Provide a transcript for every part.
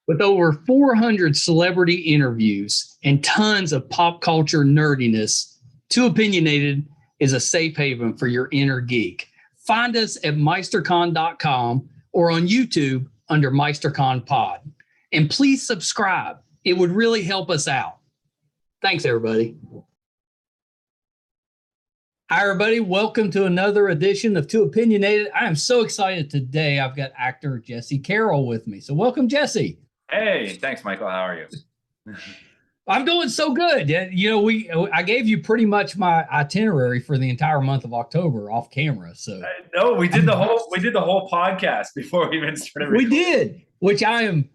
With over 400 celebrity interviews and tons of pop culture nerdiness, Too Opinionated is a safe haven for your inner geek. Find us at meistercon.com or on YouTube under MeisterCon Pod. And please subscribe. It would really help us out. Thanks, everybody. Hi, everybody. Welcome to another edition of Too Opinionated. I am so excited today. I've got actor Jesse Carroll with me. So welcome, Jesse. Hey, thanks, Michael. How are you? I'm doing so good. You know, I gave you pretty much my itinerary for the entire month of October off camera. So no, we did the whole podcast before we even started recording. We did, which I'm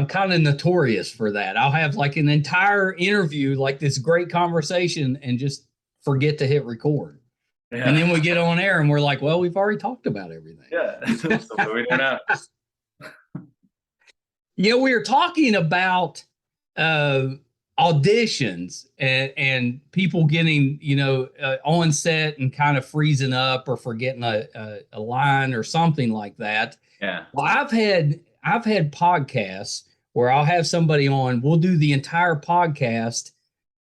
kind of notorious for that. I'll have like an entire interview, like this great conversation, and just forget to hit record. Yeah. And then we get on air and we're like, well, we've already talked about everything. Yeah. So we don't know. You know, we were talking about auditions and people getting, on set and kind of freezing up or forgetting a line or something like that. Yeah. Well, I've had podcasts where I'll have somebody on, we'll do the entire podcast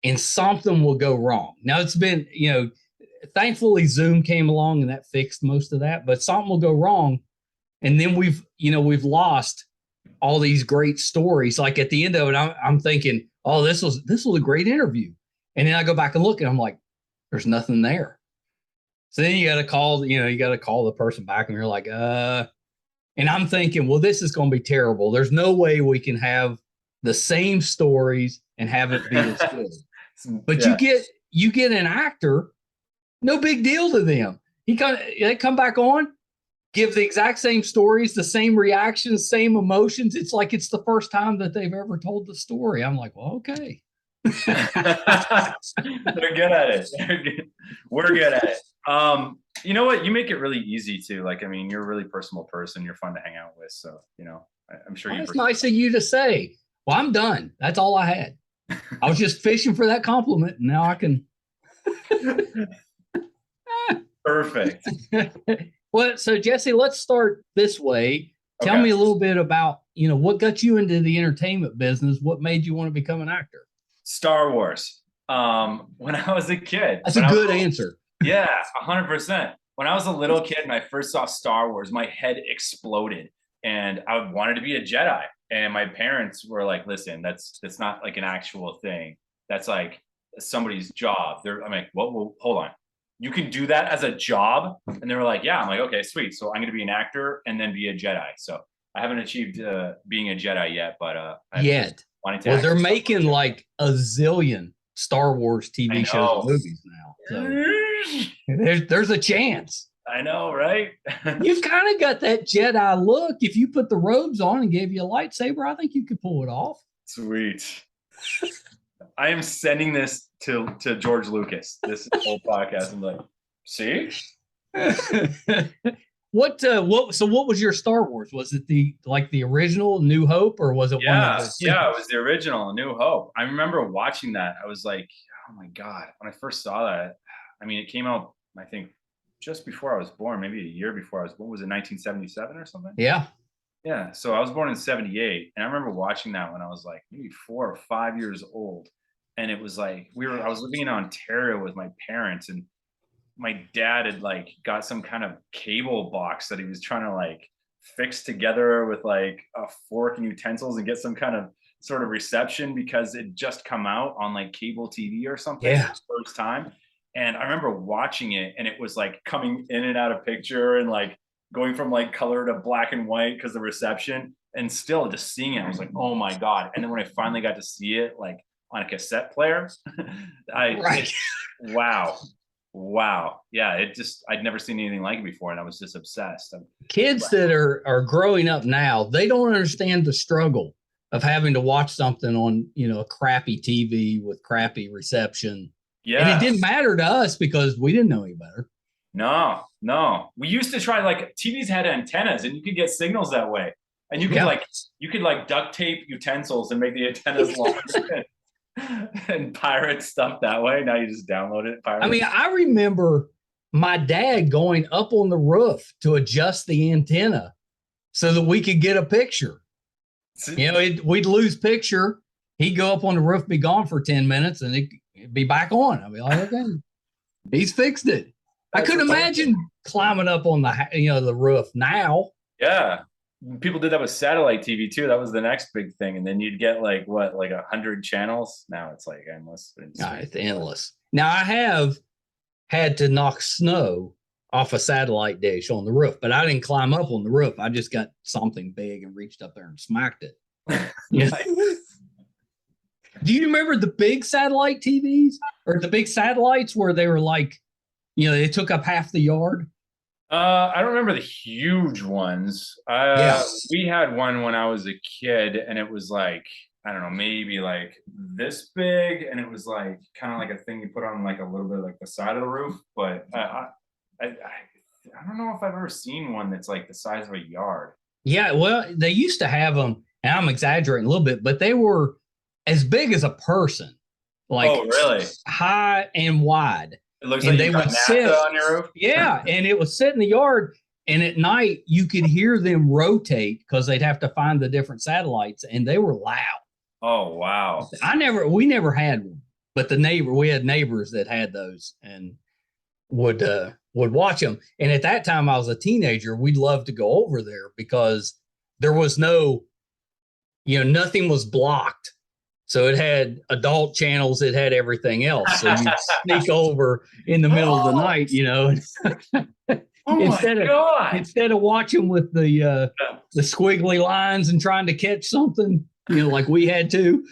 and something will go wrong. Now it's been, thankfully Zoom came along and that fixed most of that, but something will go wrong. And then we've lost all these great stories. Like at the end of it, I'm thinking, oh, this was a great interview. And then I go back and look and I'm like, there's nothing there. So then you got to call the person back and you're like, and I'm thinking, well, this is going to be terrible. There's no way we can have the same stories and have it be as good. But yeah. you get an actor, no big deal to them. They come back on, give the exact same stories, the same reactions, same emotions. It's like it's the first time that they've ever told the story. I'm like, well, okay. They're good at it. We're good at it. You know what? You make it really easy too. Like, I mean, you're a really personal person. You're fun to hang out with. So, I'm sure It's nice of you to say. Well, I'm done. That's all I had. I was just fishing for that compliment. And now I can. Perfect. Well, so Jesse, let's start this way. Tell me a little bit about, what got you into the entertainment business? What made you want to become an actor? Star Wars. When I was a kid. That's a good answer. Yeah, 100%. When I was a little kid and I first saw Star Wars, my head exploded and I wanted to be a Jedi. And my parents were like, listen, that's not like an actual thing. That's like somebody's job. I'm like, well, hold on. You can do that as a job? And they were like, yeah. I'm like, okay, sweet. So I'm going to be an actor and then be a Jedi. So I haven't achieved being a Jedi yet, but well, they're making like a zillion Star Wars TV shows and movies now. So there's a chance. I know, right? You've kind of got that Jedi look. If you put the robes on and gave you a lightsaber, I think you could pull it off. Sweet. I am sending this to George Lucas, this whole podcast. I'm like, see? What was your Star Wars? Was it the original New Hope, or was it one of the it was the original New Hope. I remember watching that. I was like, oh my God. When I first saw that, I mean, it came out, I think, just before I was born, maybe a year before I was born. Was it 1977 or something? Yeah. Yeah. So I was born in 78. And I remember watching that when I was like maybe 4 or 5 years old. And it was like, I was living in Ontario with my parents, and my dad had like got some kind of cable box that he was trying to like fix together with like a fork and utensils and get some kind of sort of reception because it just come out on like cable TV or something. Yeah. For the first time. And I remember watching it and it was like coming in and out of picture and like going from like color to black and white because the reception, and still just seeing it, I was like, oh my God. And then when I finally got to see it, like on a cassette player, wow. Yeah. I'd never seen anything like it before. And I was just obsessed. Kids that are growing up now, they don't understand the struggle of having to watch something on, a crappy TV with crappy reception. Yeah. And it didn't matter to us because we didn't know any better. No. We used to try, like, TVs had antennas and you could get signals that way. And you could duct tape utensils and make the antennas longer and pirate stuff that way. Now you just download it. I mean, I remember my dad going up on the roof to adjust the antenna so that we could get a picture. You know, we'd lose picture. He'd go up on the roof, be gone for 10 minutes, and it'd be back on. I'd be like, okay, he's fixed it. I couldn't imagine climbing up on the roof now. Yeah. People did that with satellite TV too. That was the next big thing. And then you'd get like 100 channels. Now it's like endless. It's endless. Now I have had to knock snow off a satellite dish on the roof, but I didn't climb up on the roof. I just got something big and reached up there and smacked it. Yeah. Do you remember the big satellite TVs or the big satellites where they were like, they took up half the yard? I don't remember the huge ones. We had one when I was a kid, and it was like, I don't know, maybe like this big, and it was like kind of like a thing you put on like a little bit like the side of the roof. But I don't know if I've ever seen one that's like the size of a yard. Yeah, well, they used to have them, and I'm exaggerating a little bit, but they were as big as a person, like really high and wide. It looks like they would sit on your roof. Yeah, and it would sit in the yard, and at night you could hear them rotate because they'd have to find the different satellites, and they were loud. Oh wow! We never had one, but we had neighbors that had those and would watch them. And at that time, I was a teenager. We'd love to go over there because there was no, nothing was blocked. So it had adult channels. It had everything else. So you sneak over in the middle of the night, instead of watching with the squiggly lines and trying to catch something, like we had to.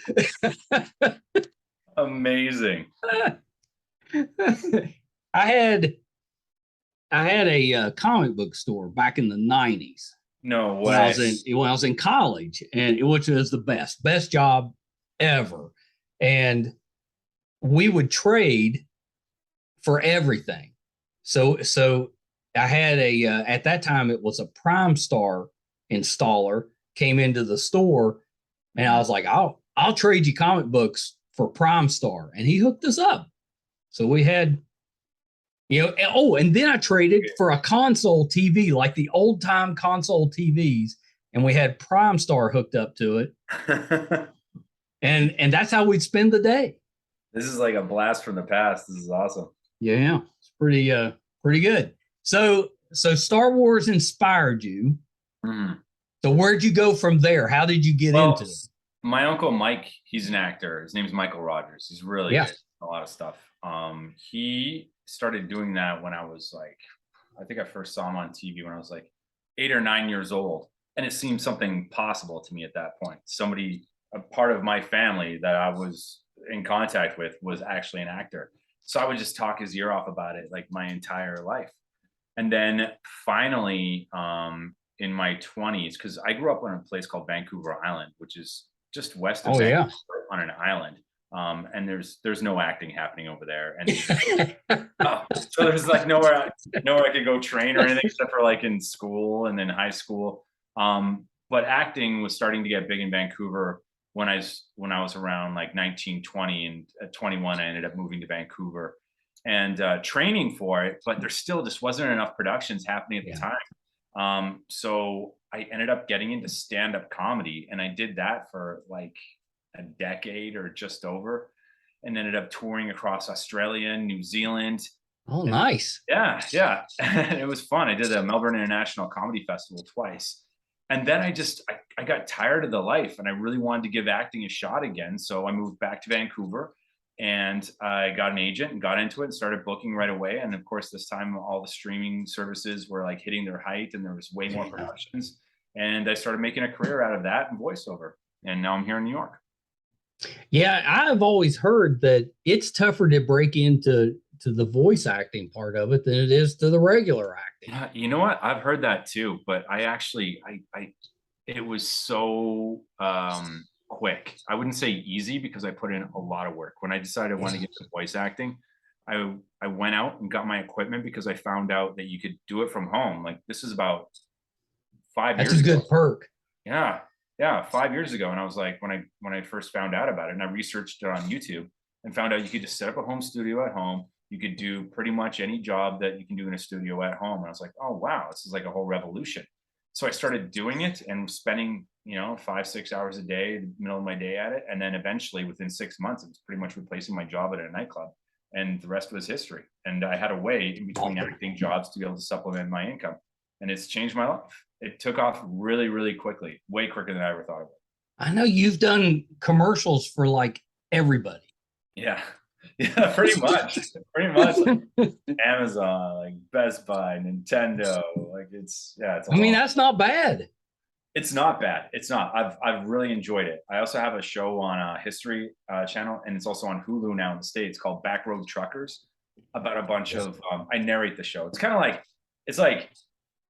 Amazing. I had a comic book store back in the 90s. No way. When I was in college, and which was the best job ever. And we would trade for everything. So I had at that time it was a Prime Star installer came into the store, and I was like, I'll trade you comic books for Prime Star, and he hooked us up. So we had, and then I traded for a console TV, like the old time console TVs, and we had Prime Star hooked up to it. And that's how we'd spend the day. This is like a blast from the past. This is awesome. Yeah, it's pretty good. So Star Wars inspired you. Mm. So where'd you go from there? How did you get into it? My uncle Mike, he's an actor. His name's Michael Rogers. He's really good at a lot of stuff. He started doing that when I was like, I think I first saw him on TV when I was like 8 or 9 years old. And it seemed something possible to me at that point. A part of my family that I was in contact with was actually an actor. So I would just talk his ear off about it like my entire life. And then finally, in my 20s, because I grew up on a place called Vancouver Island, which is just west of Vancouver on an island. And there's no acting happening over there. And so there's like nowhere I could go train or anything except for like in school and then high school. But acting was starting to get big in Vancouver when I was around like 19, 20, and at 21, I ended up moving to Vancouver and training for it, but there still just wasn't enough productions happening at the time. So I ended up getting into stand-up comedy, and I did that for like a decade or just over, and ended up touring across Australia and New Zealand. Oh, nice. Yeah. It was fun. I did the Melbourne International Comedy Festival twice. And then I got tired of the life, and I really wanted to give acting a shot again. So I moved back to Vancouver, and I got an agent and got into it and started booking right away. And of course, this time all the streaming services were like hitting their height, and there was way more productions. And I started making a career out of that and voiceover. And now I'm here in New York. Yeah, I've always heard that it's tougher to break into the voice acting part of it than it is to the regular acting. Yeah, you know what? I've heard that too, but I actually, it was so quick. I wouldn't say easy because I put in a lot of work. When I decided I wanted to get into voice acting, I went out and got my equipment because I found out that you could do it from home. Like this is about 5 years ago. That's a good perk. Yeah, 5 years ago. And I was like, when I first found out about it, and I researched it on YouTube and found out you could just set up a home studio at home. You could do pretty much any job that you can do in a studio at home. And I was like, oh, wow, this is like a whole revolution. So I started doing it and spending 5-6 hours a day, middle of my day at it. And then eventually within 6 months, it was pretty much replacing my job at a nightclub. And the rest was history. And I had a way in between acting jobs to be able to supplement my income. And it's changed my life. It took off really, really quickly, way quicker than I ever thought of it. I know you've done commercials for like everybody. Yeah. Yeah, pretty much. Pretty much. Like Amazon, like Best Buy, Nintendo. Like it's I mean, that's not bad. It's not bad. It's not. I've really enjoyed it. I also have a show on a History channel, and it's also on Hulu now in the States called Backroad Truckers, about a bunch of I narrate the show. It's kind of like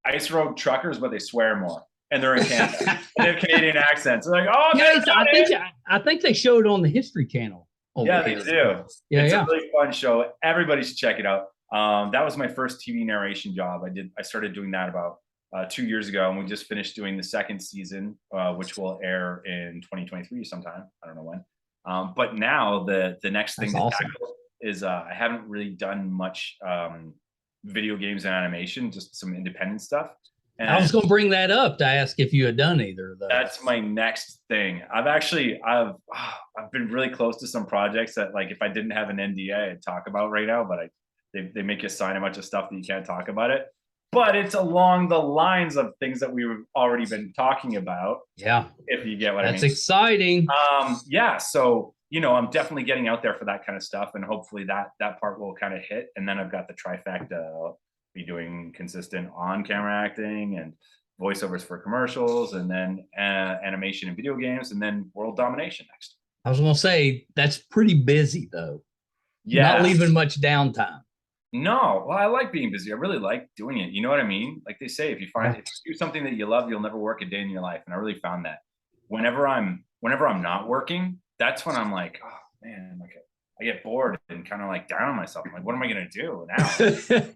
Ice Road Truckers, but they swear more. And they're in Canada. They have Canadian accents. They're like, oh, yeah, I think they showed it on the History Channel. Yeah, they do. Yeah, it's a really fun show. Everybody should check it out. That was my first TV narration job. I started doing that about 2 years ago, and we just finished doing the second season, which will air in 2023 sometime. I don't know when. But now the next thing to tackle is I haven't really done much video games and animation, just some independent stuff. And I was going to bring that up to ask if you had done either of those. That's my next thing. I've been really close to some projects that, like, if I didn't have an NDA, I'd talk about right now, but they make you sign a bunch of stuff that you can't talk about it. But it's along the lines of things that we've already been talking about. Yeah. If you get what I mean. That's exciting. Yeah. So, I'm definitely getting out there for that kind of stuff, and hopefully that part will kind of hit. And then I've got the trifecta. Be doing consistent on-camera acting and voiceovers for commercials, and then animation and video games, and then world domination next. I was going to say, that's pretty busy though. Yeah. Not leaving much downtime. No, well, I like being busy. I really like doing it. You know what I mean? Like they say, if you do something that you love, you'll never work a day in your life. And I really found that whenever I'm not working, that's when I'm like, oh man, I get bored and kind of like down on myself. I'm like, what am I going to do now?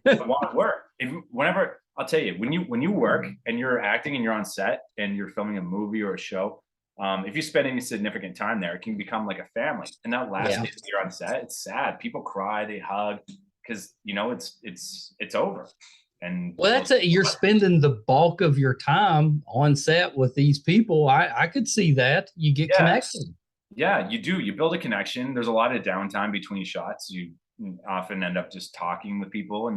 I want to work. Whenever, I'll tell you, when you work and you're acting and you're on set and you're filming a movie or a show, if you spend any significant time there, it can become like a family. And that last day that you're on set, it's sad. People cry, they hug, because it's over. And well, you're spending the bulk of your time on set with these people. I could see that. You get connected. Yeah, you do. You build a connection. There's a lot of downtime between shots. You often end up just talking with people,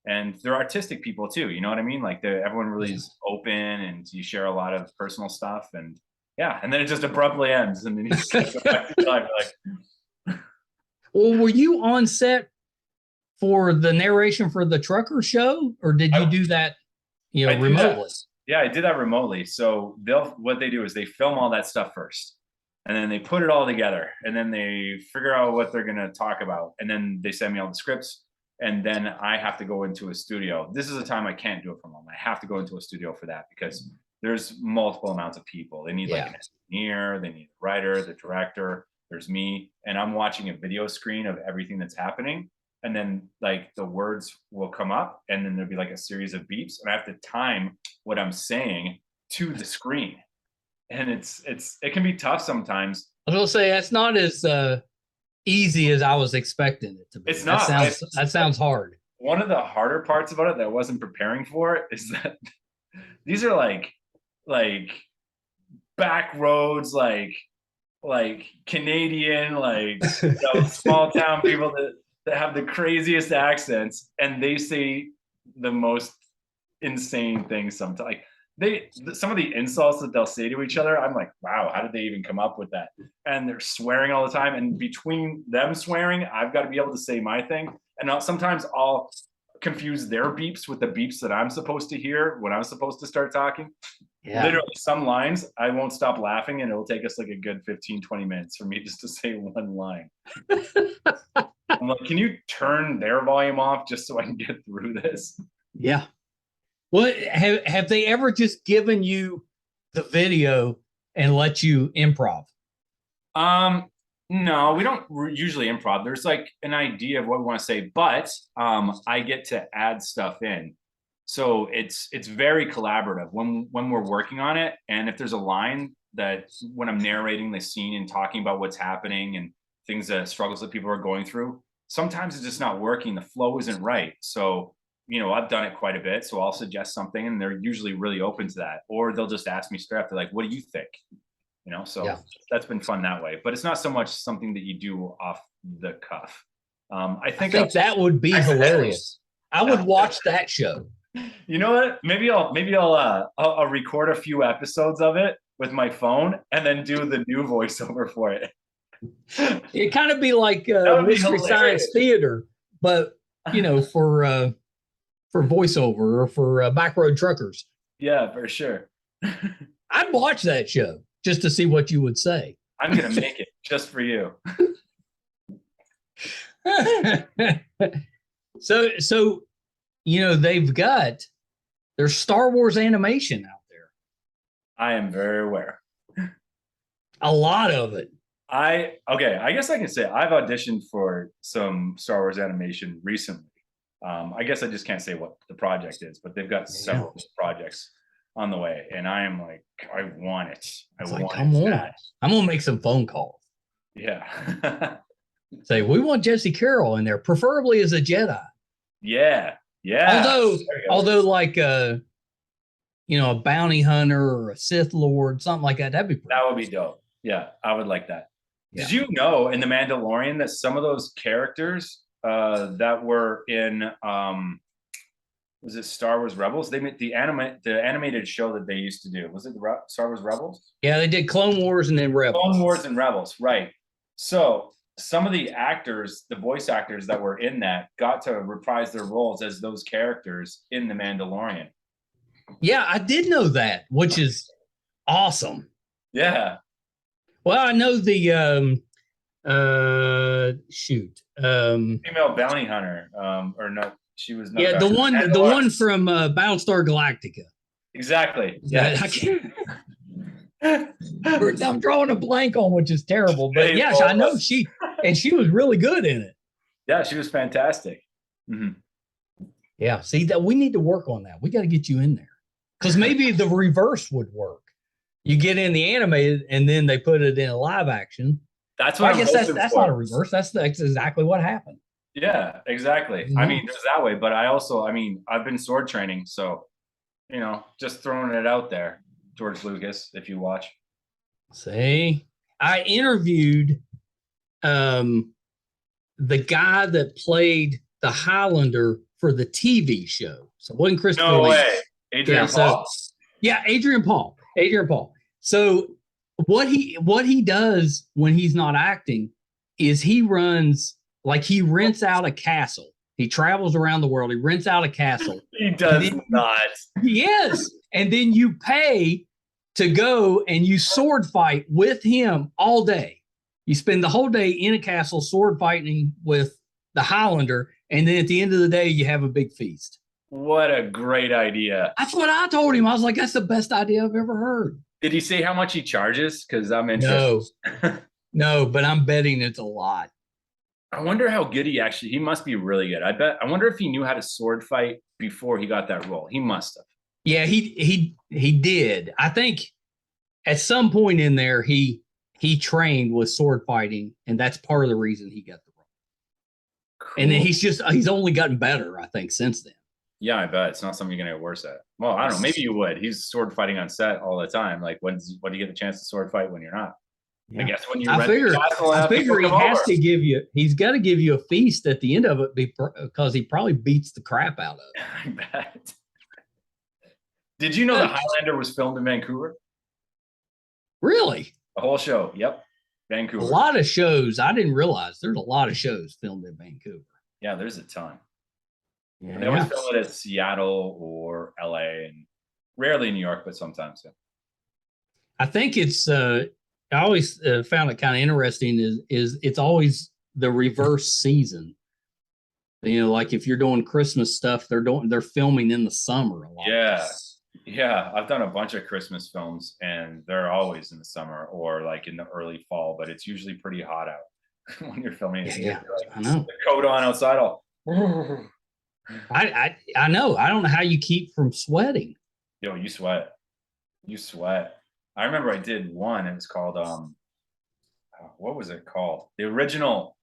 and they're artistic people too. You know what I mean? Like everyone really is open, and you share a lot of personal stuff, and then it just abruptly ends, and then you just go back to life. Like, well, were you on set for the narration for the trucker show, or did you do that, remotely? Yeah, I did that remotely. So what they do is they film all that stuff first. And then they put it all together, and then they figure out what they're going to talk about. And then they send me all the scripts, and then I have to go into a studio. This is a time I can't do it from home. I have to go into a studio for that, because there's multiple amounts of people. They need like an engineer, they need the writer, the director, there's me, and I'm watching a video screen of everything that's happening. And then like the words will come up, and then there'll be like a series of beeps, and I have to time what I'm saying to the screen. And it can be tough sometimes. I was gonna say that's not as easy as I was expecting it to be. It's not. That sounds hard. One of the harder parts about it that I wasn't preparing for is that these are like back roads, like Canadian, small town people that have the craziest accents, and they say the most insane things sometimes. Like, some of the insults that they'll say to each other, I'm like, wow, how did they even come up with that? And they're swearing all the time, and between them swearing, I've got to be able to say my thing. And sometimes I'll confuse their beeps with the beeps that I'm supposed to hear when I'm supposed to start talking. Literally, some lines I won't stop laughing, and it'll take us like a good 15-20 minutes for me just to say one line. I'm like, can you turn their volume off just so I can get through this? Yeah. Well, have they ever just given you the video and let you improv? No, we don't usually improv. There's like an idea of what we want to say, but I get to add stuff in. So it's very collaborative when we're working on it. And if there's a line that when I'm narrating the scene and talking about what's happening and things, that struggles that people are going through, sometimes it's just not working. The flow isn't right. So I've done it quite a bit, so I'll suggest something and they're usually really open to that, or they'll just ask me straight up. They're like, what do you think? So Yeah. that's been fun that way, but it's not so much something that you do off the cuff. I think that would be hilarious. I would watch that show. You know what? Maybe I'll record a few episodes of it with my phone and then do the new voiceover for it. It kind of be like Mystery Science Theater, but for voiceover or for backroad truckers. Yeah, for sure. I'd watch that show just to see what you would say. I'm gonna make it just for you. So there's Star Wars animation out there. I am very aware. A lot of it. I guess I can say I've auditioned for some Star Wars animation recently. I guess I just can't say what the project is, but they've got several projects on the way, and I am like, I want it. Come on. I'm gonna make some phone calls. Yeah. Say, we want Jesse Carroll in there, preferably as a Jedi. Yeah. Although like a bounty hunter or a Sith Lord, something like that. That would be dope. Yeah, I would like that. Yeah. Did you know in The Mandalorian that some of those characters that were in was it Star Wars Rebels? They made the animated show that they used to do. Was it the Star Wars Rebels? Yeah, they did Clone Wars and then Rebels. Clone Wars and Rebels, right. So some of the actors, the voice actors that were in that, got to reprise their roles as those characters in The Mandalorian. Yeah, I did know that, which is awesome. Yeah. Well, I know the female bounty hunter, or no, she was not. Yeah, the one from Battlestar Galactica. Exactly. Yeah, I can't. I'm drawing a blank on, which is terrible. But yes, I know she was really good in it. Yeah, she was fantastic. Mm-hmm. Yeah, see that we need to work on that. We got to get you in there because maybe the reverse would work. You get in the animated and then they put it in a live action. That's what I guess that's not a reverse. That's exactly what happened. Yeah, exactly. Mm-hmm. I mean, there's that way, but I've been sword training, so just throwing it out there. George Lucas, if you watch. See, I interviewed the guy that played the Highlander for the TV show. So it wasn't Christopher No Lee. way. Adrian Paul. Adrian Paul. So what he does when he's not acting is he rents out a castle. He travels around the world. He rents out a castle. He does not. Yes. And then you pay to go and you sword fight with him all day. You spend the whole day in a castle sword fighting with the Highlander. And then at the end of the day, you have a big feast. What a great idea. That's what I told him. I was like, that's the best idea I've ever heard. Did he say how much he charges? Because I'm interested. No, but I'm betting it's a lot. I wonder how good he must be really good. I wonder if he knew how to sword fight before he got that role. He must have. Yeah, he did. I think at some point in there, he trained with sword fighting, and that's part of the reason he got the role. Cool. And then he's only gotten better, I think, since then. Yeah, I bet. It's not something you're going to get worse at. Well, I don't know. Maybe you would. He's sword fighting on set all the time. Like, when do you get the chance to sword fight when you're not? Yeah. I guess when you I figure he's got to give you a feast at the end of it because he probably beats the crap out of it. I bet. Did you know the Highlander was filmed in Vancouver? Really? The whole show. Yep. Vancouver. A lot of shows. I didn't realize there's a lot of shows filmed in Vancouver. Yeah, there's a ton. Yeah. They always film it at Seattle or LA, and rarely New York, but sometimes. Yeah. I think it's. I always found it kind of interesting. Is it's always the reverse season. Like if you're doing Christmas stuff, they're filming in the summer a lot. Yeah. I've done a bunch of Christmas films, and they're always in the summer or like in the early fall, but it's usually pretty hot out when you're filming. Yeah, I know. The coat on outside. I know. I don't know how you keep from sweating. Yo, you sweat. I remember I did one. It was called what was it called? The original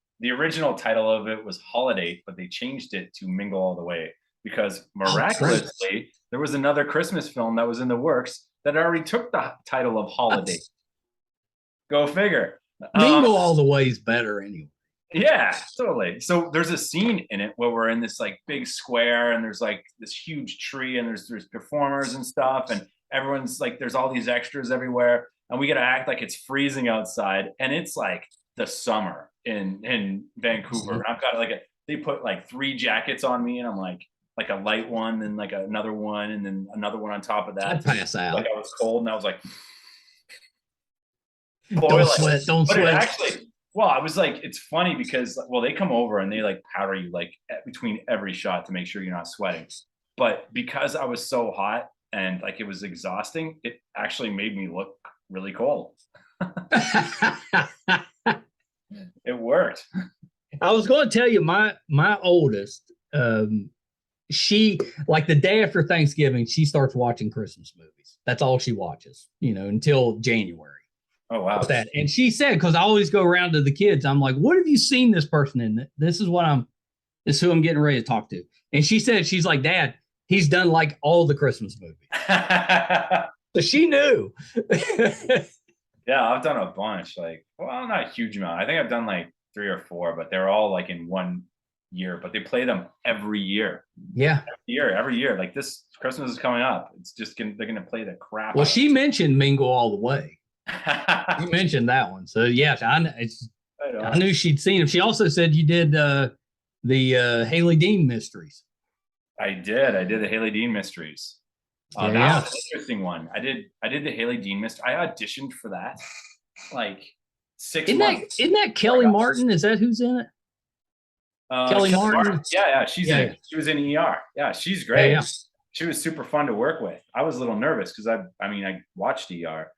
title of it was Holiday, but they changed it to Mingle All the Way. because miraculously there was another Christmas film that was in the works that already took the title of Holiday. Go figure. Mingle All the Way is better anyway. Yeah, totally. So there's a scene in it where we're in this like big square and there's like this huge tree and there's performers and stuff and everyone's like, there's all these extras everywhere and we got to act like it's freezing outside and it's like the summer in Vancouver. And I've got like they put like 3 jackets on me and I'm like a light one and like another one and then another one on top of that. I'd pass out. Like I was cold and I was like, don't sweat. Actually, well, I was like, it's funny because, well, they come over and they like powder you like between every shot to make sure you're not sweating. But because I was so hot and like it was exhausting, it actually made me look really cold. It worked. I was going to tell you, my oldest, she like the day after Thanksgiving, she starts watching Christmas movies. That's all she watches, until January. Oh, wow. That. And she said, because I always go around to the kids, I'm like, what have you seen this person in? This is who I'm getting ready to talk to. And she said, she's like, Dad, he's done like all the Christmas movies. So she knew. Yeah, I've done a bunch. Like, well, not a huge amount. I think I've done like 3 or 4, but they're all like in one year, but they play them every year. Yeah. Every year. Like this Christmas is coming up. It's just they're going to play the crap. Well, she mentioned Mingle All the Way. You mentioned that one. So yes, I knew she'd seen him. She also said you did the Hailey Dean Mysteries. I did the Hailey Dean Mysteries. That was an interesting one. I did the Hailey Dean Mystery. I auditioned for that like 6 months. Isn't that Kelly Martin? Is that who's in it? Kelly Martin? Yeah. She was in ER. Yeah, she's great. Yeah. She was super fun to work with. I was a little nervous because I watched ER.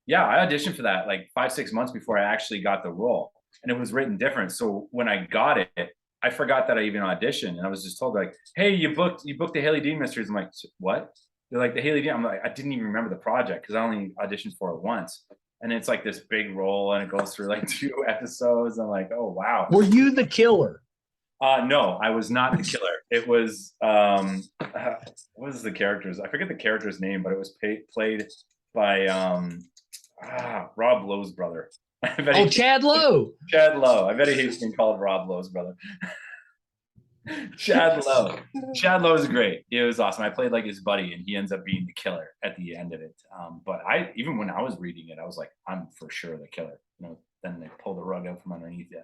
Yeah, I auditioned for that like 5-6 months before I actually got the role, and it was written different. So when I got it, I forgot that I even auditioned, and I was just told like, "Hey, you booked the Hailey Dean Mysteries." I'm like, "What?" They're like, "The Hailey Dean." I'm like, I didn't even remember the project because I only auditioned for it once, and it's like this big role, and it goes through like 2 episodes. I'm like, "Oh wow." Were you the killer? No, I was not the killer. It was what was the character's? I forget the character's name, but it was played by Rob Lowe's brother. Chad Lowe. Chad Lowe. I bet he hates being called Rob Lowe's brother. Chad Lowe. Chad Lowe is great. It was awesome. I played like his buddy, and he ends up being the killer at the end of it. But even when I was reading it, I was like, I'm for sure the killer. Then they pull the rug out from underneath you.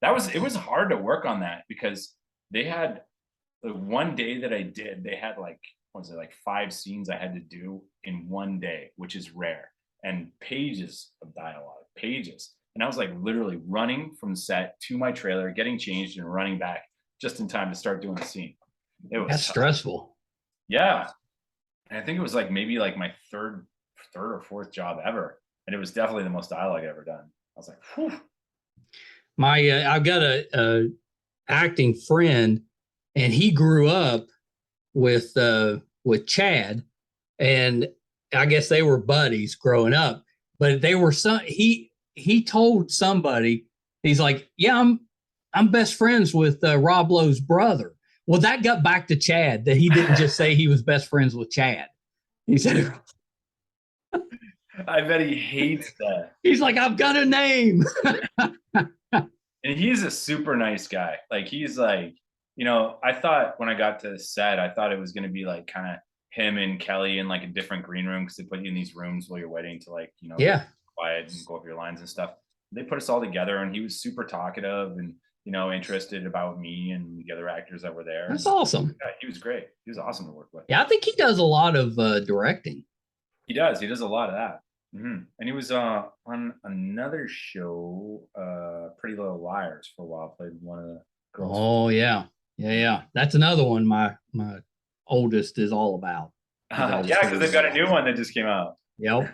It was hard to work on that because they had the one day that I did, they had like 5 scenes I had to do in one day, which is rare, and pages of dialogue, pages. And I was like literally running from set to my trailer, getting changed and running back just in time to start doing the scene. That's stressful. Yeah. And I think it was like maybe like my third or fourth job ever. And it was definitely the most dialogue I've ever done. I was like, whew. I've got a acting friend, and he grew up with Chad, and I guess they were buddies growing up. But they were he told somebody, he's like, yeah, I'm best friends with Rob Lowe's brother. Well, that got back to Chad, that he didn't just say he was best friends with Chad. He said, I bet he hates that. He's like, I've got a name. And he's a super nice guy. Like, he's like, I thought when I got to the set, I thought it was going to be like kind of him and Kelly in like a different green room, because they put you in these rooms while you're waiting to like, quiet and go over your lines and stuff. They put us all together, and he was super talkative and, interested about me and the other actors that were there. That's awesome. Yeah, he was great. He was awesome to work with. Yeah, I think he does a lot of directing. He does a lot of that. Mm-hmm. And he was on another show, Pretty Little Liars, for a while. Played one of the girls. Oh yeah. That's another one my oldest is all about. Yeah, because they've got a new one that just came out. Yep.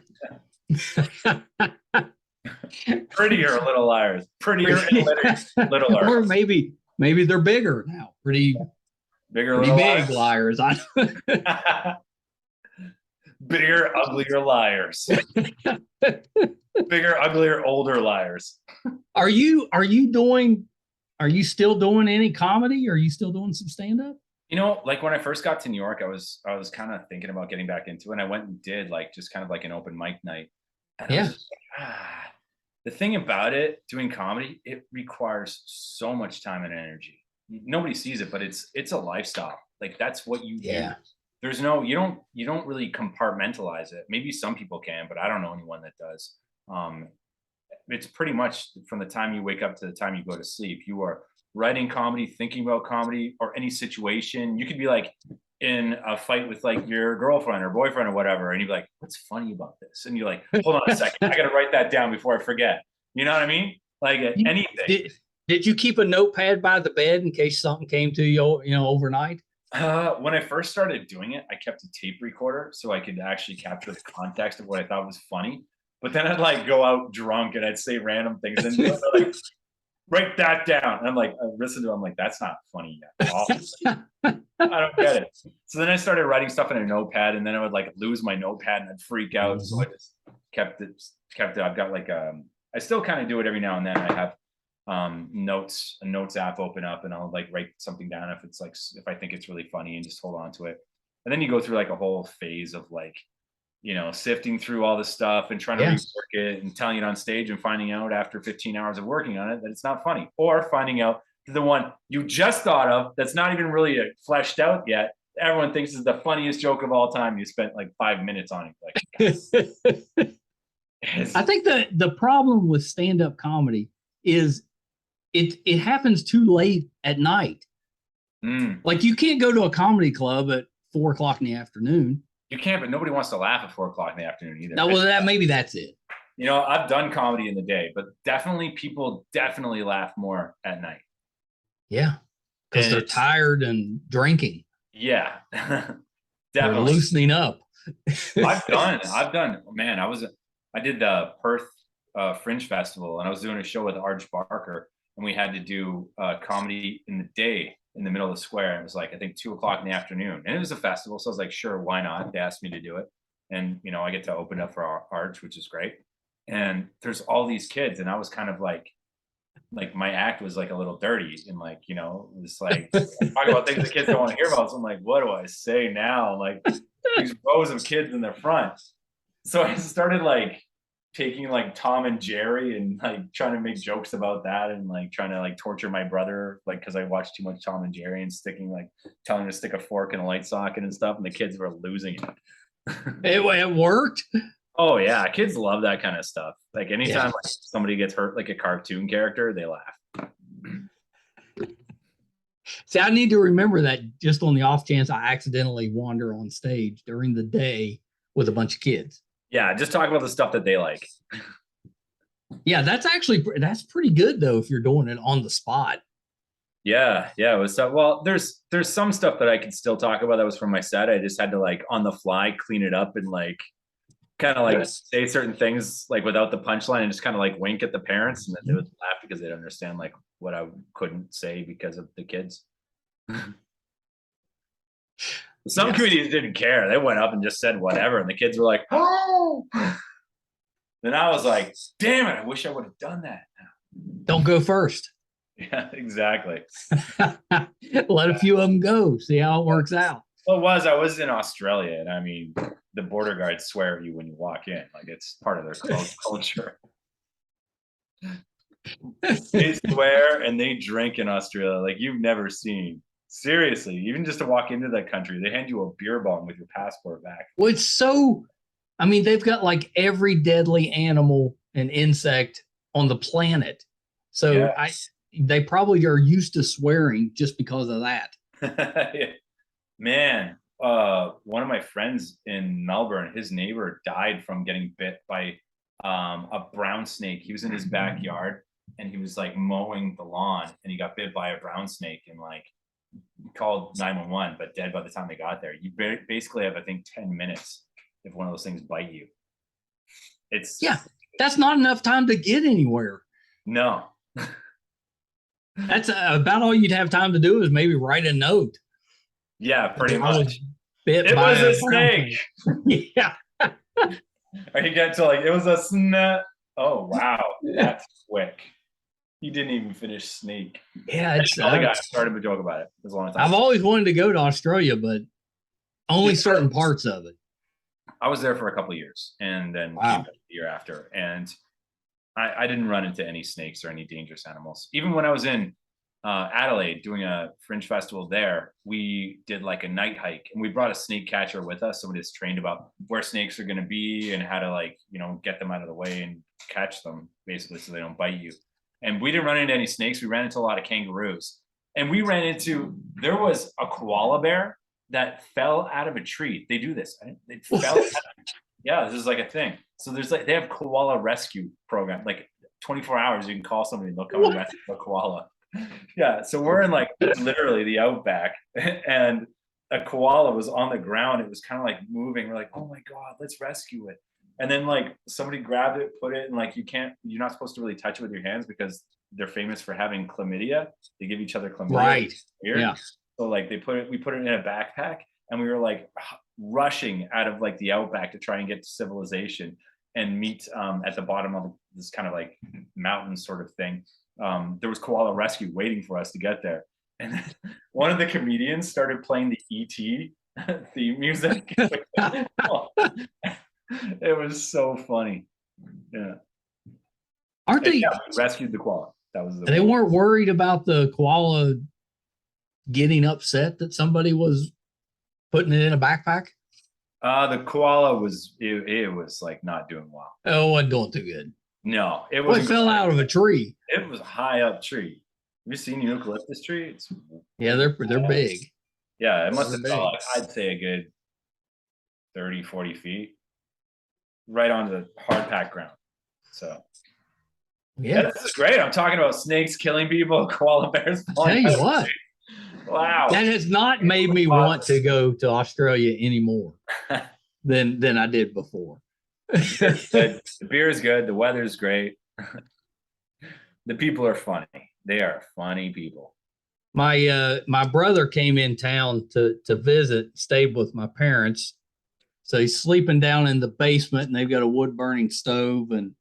Prettier Little Liars. Prettier and Little Liars. Or maybe they're bigger now. Pretty big liars. Bigger, uglier liars. Bigger, uglier, older liars. Are you Are you still doing any comedy? Are you still doing some stand-up? You know, like when I first got to New York, I was kind of thinking about getting back into it. And I went and did like just kind of like an open mic night. And I was Yeah. just like, the thing about it, doing comedy, it requires so much time and energy. Nobody sees it, but it's a lifestyle. Like that's what you do. Yeah. There's no, you don't really compartmentalize it. Maybe some people can, but I don't know anyone that does. It's pretty much from the time you wake up to the time you go to sleep. You are writing comedy, thinking about comedy, or any situation. You could be like in a fight with like your girlfriend or boyfriend or whatever, and you'd be like, "What's funny about this?" And you're like, "Hold on a second, I got to write that down before I forget." You know what I mean? Like anything. Did you keep a notepad by the bed in case something came to you, overnight? When I first started doing it, I kept a tape recorder so I could actually capture the context of what I thought was funny. But then I'd like go out drunk and I'd say random things and like, write that down. And I'm like, I listened to it, I'm like, that's not funny at all. I don't get it. So then I started writing stuff in a notepad, and then I would like lose my notepad and I'd freak out. So I just kept it. I've got like I still kind of do it every now and then. I have a notes app open up, and I'll like write something down if it's like, if I think it's really funny, and just hold on to it. And then you go through like a whole phase of like, sifting through all this stuff and trying to rework it and telling it on stage and finding out after 15 hours of working on it that it's not funny, or finding out the one you just thought of that's not even really fleshed out yet. Everyone thinks is the funniest joke of all time. You spent like 5 minutes on it. Like, I think the problem with stand-up comedy is it happens too late at night. Like you can't go to a comedy club at 4:00 in the afternoon. You can't, but nobody wants to laugh at 4:00 in the afternoon either. No, well, maybe that's it. I've done comedy in the day, but people definitely laugh more at night. Yeah, because they're tired and drinking. Yeah, definitely they're loosening up. I've done. Man, I did the Perth Fringe Festival, and I was doing a show with Arj Barker, and we had to do comedy in the day in the middle of the square. It was like, I think 2:00 in the afternoon, and it was a festival. So I was like, sure, why not? They asked me to do it. And, I get to open up for Arch, which is great. And there's all these kids. And I was kind of like my act was like a little dirty, and like, it was like talk about things the kids don't want to hear about. So I'm like, what do I say now? Like these rows of kids in the front. So I started like taking like Tom and Jerry and like trying to make jokes about that, and like trying to like torture my brother, like because I watched too much Tom and Jerry, and telling him to stick a fork in a light socket and stuff, and the kids were losing it. It worked. Oh yeah, kids love that kind of stuff. Like anytime like somebody gets hurt like a cartoon character, they laugh. See, I need to remember that just on the off chance I accidentally wander on stage during the day with a bunch of kids. Yeah, just talk about the stuff that they like. Yeah, that's pretty good though if you're doing it on the spot. Yeah, it was well, there's some stuff that I could still talk about that was from my set. I just had to like on the fly clean it up and like kind of like say certain things like without the punchline, and just kind of like wink at the parents, and then they would laugh because they'd understand like what I couldn't say because of the kids. Some comedians didn't care. They went up and just said whatever, and the kids were like, "Oh!" Then I was like, "Damn it! I wish I would have done that." Don't go first. Yeah, exactly. Let a few of them go. See how it works out. Well, I was in Australia, and I mean, the border guards swear at you when you walk in. Like it's part of their culture. They swear and they drink in Australia like you've never seen. Seriously, even just to walk into that country, they hand you a beer bong with your passport back. Well, it's so, I mean, they've got like every deadly animal and insect on the planet. So they probably are used to swearing just because of that. Man, one of my friends in Melbourne, his neighbor died from getting bit by a brown snake. He was in his backyard and he was like mowing the lawn, and he got bit by a brown snake, and like called 911, but dead by the time they got there. You basically have, I think, 10 minutes if one of those things bite you. That's not enough time to get anywhere. No. That's about all you'd have time to do is maybe write a note. Yeah, pretty much. It was a snake. Yeah. Or you get to like, it was a snake. Oh, wow. That's quick. He didn't even finish Snake. Yeah, it's. All the guys started a joke about it. It was a long time. I've always wanted to go to Australia, but only certain parts of it. I was there for a couple of years, and then came back the year after, and I didn't run into any snakes or any dangerous animals. Even when I was in Adelaide doing a fringe festival there, we did like a night hike, and we brought a snake catcher with us, somebody that's trained about where snakes are going to be and how to, like, you know, get them out of the way and catch them basically so they don't bite you. And we didn't run into any snakes. We ran into a lot of kangaroos, and there was a koala bear that fell out of a tree. They do this. They fell out. Yeah, this is like a thing. So there's like, they have koala rescue program, like 24 hours. You can call somebody and they'll come and rescue a koala. Yeah, so we're in like literally the outback, and a koala was on the ground. It was kind of like moving. We're like, oh my God, let's rescue it. And then like somebody grabbed it, put it, and like you're not supposed to really touch it with your hands because they're famous for having chlamydia. They give each other chlamydia. Right. Yeah. So like we put it in a backpack, and we were like rushing out of like the outback to try and get to civilization and meet at the bottom of this kind of like mountain sort of thing. There was koala rescue waiting for us to get there, and then one of the comedians started playing the ET theme music. It was so funny. Yeah. Aren't they? Yeah, we rescued the koala. That was they weren't worried about the koala getting upset that somebody was putting it in a backpack? The koala was it was like not doing well. Oh, it wasn't doing too good. No, it was. It fell out of a tree. It was a high up tree. Have you seen the eucalyptus tree? Yeah, they're big. Yeah, it must have fell, I'd say a good 30, 40 feet. Right onto the hard packed ground. So yeah, this is great. I'm talking about snakes killing people, koala bears. Tell you what. Wow. That has not made me want to go to Australia anymore than I did before. The beer is good. The weather's great. The people are funny. They are funny people. My brother came in town to visit, stayed with my parents. So he's sleeping down in the basement, and they've got a wood burning stove, and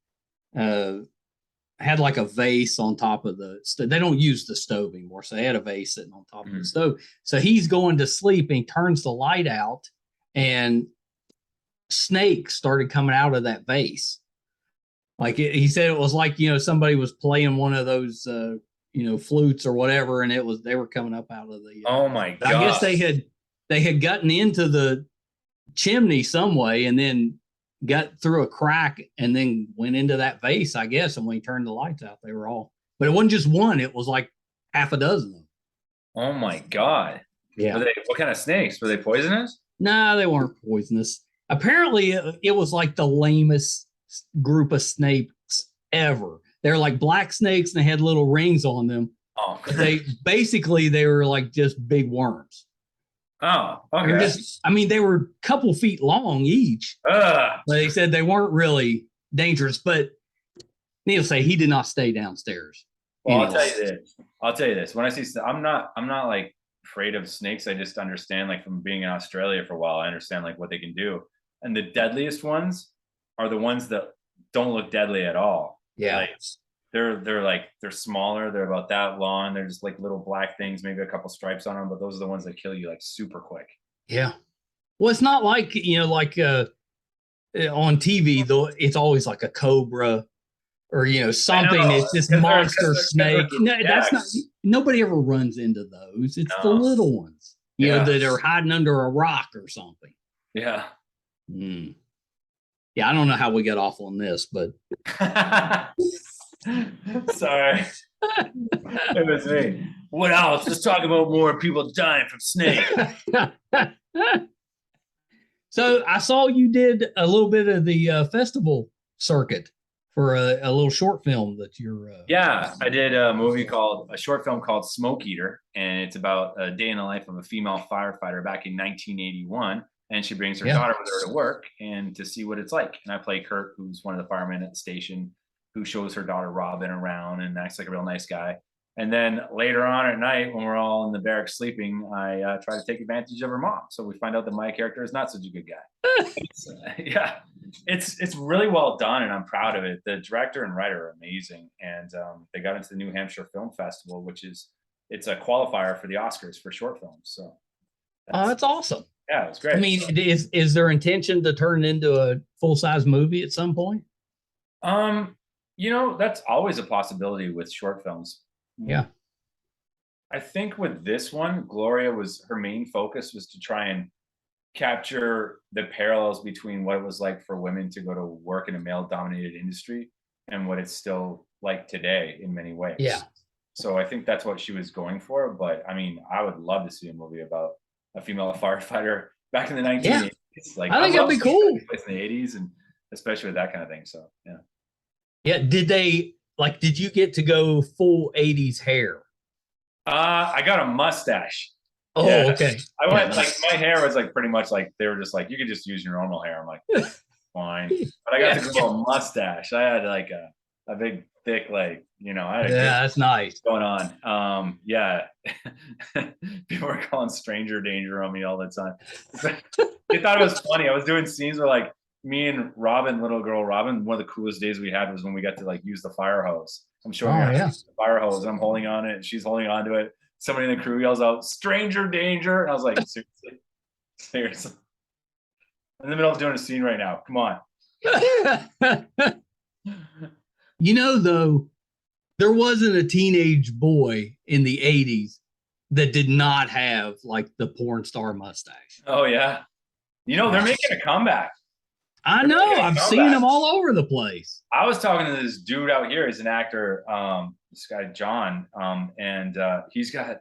had like a vase on top of the stove. They don't use the stove anymore, so they had a vase sitting on top of the stove. So he's going to sleep, and he turns the light out, and snakes started coming out of that vase. Like he said, it was like, you know, somebody was playing one of those flutes or whatever, and they were coming up out of the. Oh my God! I guess they had gotten into the chimney some way, and then got through a crack, and then went into that vase, I guess. And when he turned the lights out, they were all. But it wasn't just one; it was like half a dozen of them. Oh my God! Yeah. What kind of snakes? Were they poisonous? No, they weren't poisonous. Apparently, it was like the lamest group of snakes ever. They're like black snakes, and they had little rings on them. Oh. they were like just big worms. Oh, okay. They were a couple feet long each. But they said they weren't really dangerous. But needless to say, he did not stay downstairs. Well, anyway. I'll tell you this. When I see, I'm not like afraid of snakes. I just understand, like, from being in Australia for a while, I understand like what they can do. And the deadliest ones are the ones that don't look deadly at all. Yeah. Like, they're smaller. They're about that long. They're just like little black things, maybe a couple stripes on them, but those are the ones that kill you like super quick. Yeah. Well, it's not like, on TV, though, it's always like a cobra or, something. It's this monster snake. No, that's not, nobody ever runs into those. It's the little ones, that are hiding under a rock or something. Yeah. Yeah. I don't know how we got off on this, but. Sorry. It was me. What else? Let's talk about more people dying from snakes. So I saw you did a little bit of the festival circuit for a little short film that you're. Yeah, I did a short film called Smoke Eater, and it's about a day in the life of a female firefighter back in 1981. And she brings her daughter with her to work and to see what it's like. And I play Kurt, who's one of the firemen at the station, who shows her daughter Robin around and acts like a real nice guy. And then later on at night, when we're all in the barracks sleeping, I try to take advantage of her mom. So we find out that my character is not such a good guy. Yeah. It's really well done, and I'm proud of it. The director and writer are amazing, and they got into the New Hampshire Film Festival, it's a qualifier for the Oscars for short films. So That's awesome. Yeah, it was great. I mean, is there intention to turn it into a full-size movie at some point? That's always a possibility with short films. Yeah. I think with this one, her main focus was to try and capture the parallels between what it was like for women to go to work in a male-dominated industry and what it's still like today in many ways. Yeah. So I think that's what she was going for. But I mean, I would love to see a movie about a female firefighter back in the 1980s. Yeah. Like, I think that'd be cool. In the 80s, and especially with that kind of thing. So yeah. Yeah. Did you get to go full 80s hair? I got a mustache. Oh, yeah. Okay. I went like, my hair was like pretty much like, they were just like, you could just use your normal hair. I'm like, fine. But I got to grow a mustache. I had like a big thick, like, I had that's nice going on. Yeah. People were calling stranger danger on me all the time. They thought it was funny. I was doing scenes where like me and little girl Robin, one of the coolest days we had was when we got to like use the fire hose. I'm showing her how to use the fire hose. I'm holding on it and she's holding on to it. Somebody in the crew yells out, stranger danger. And I was like, seriously. I'm in the middle of doing a scene right now. Come on. Though, there wasn't a teenage boy in the 80s that did not have like the porn star mustache. Oh, yeah. They're making a comeback. I know. I'm seeing them all over the place. I was talking to this dude out here. He's an actor, this guy, John, and he's got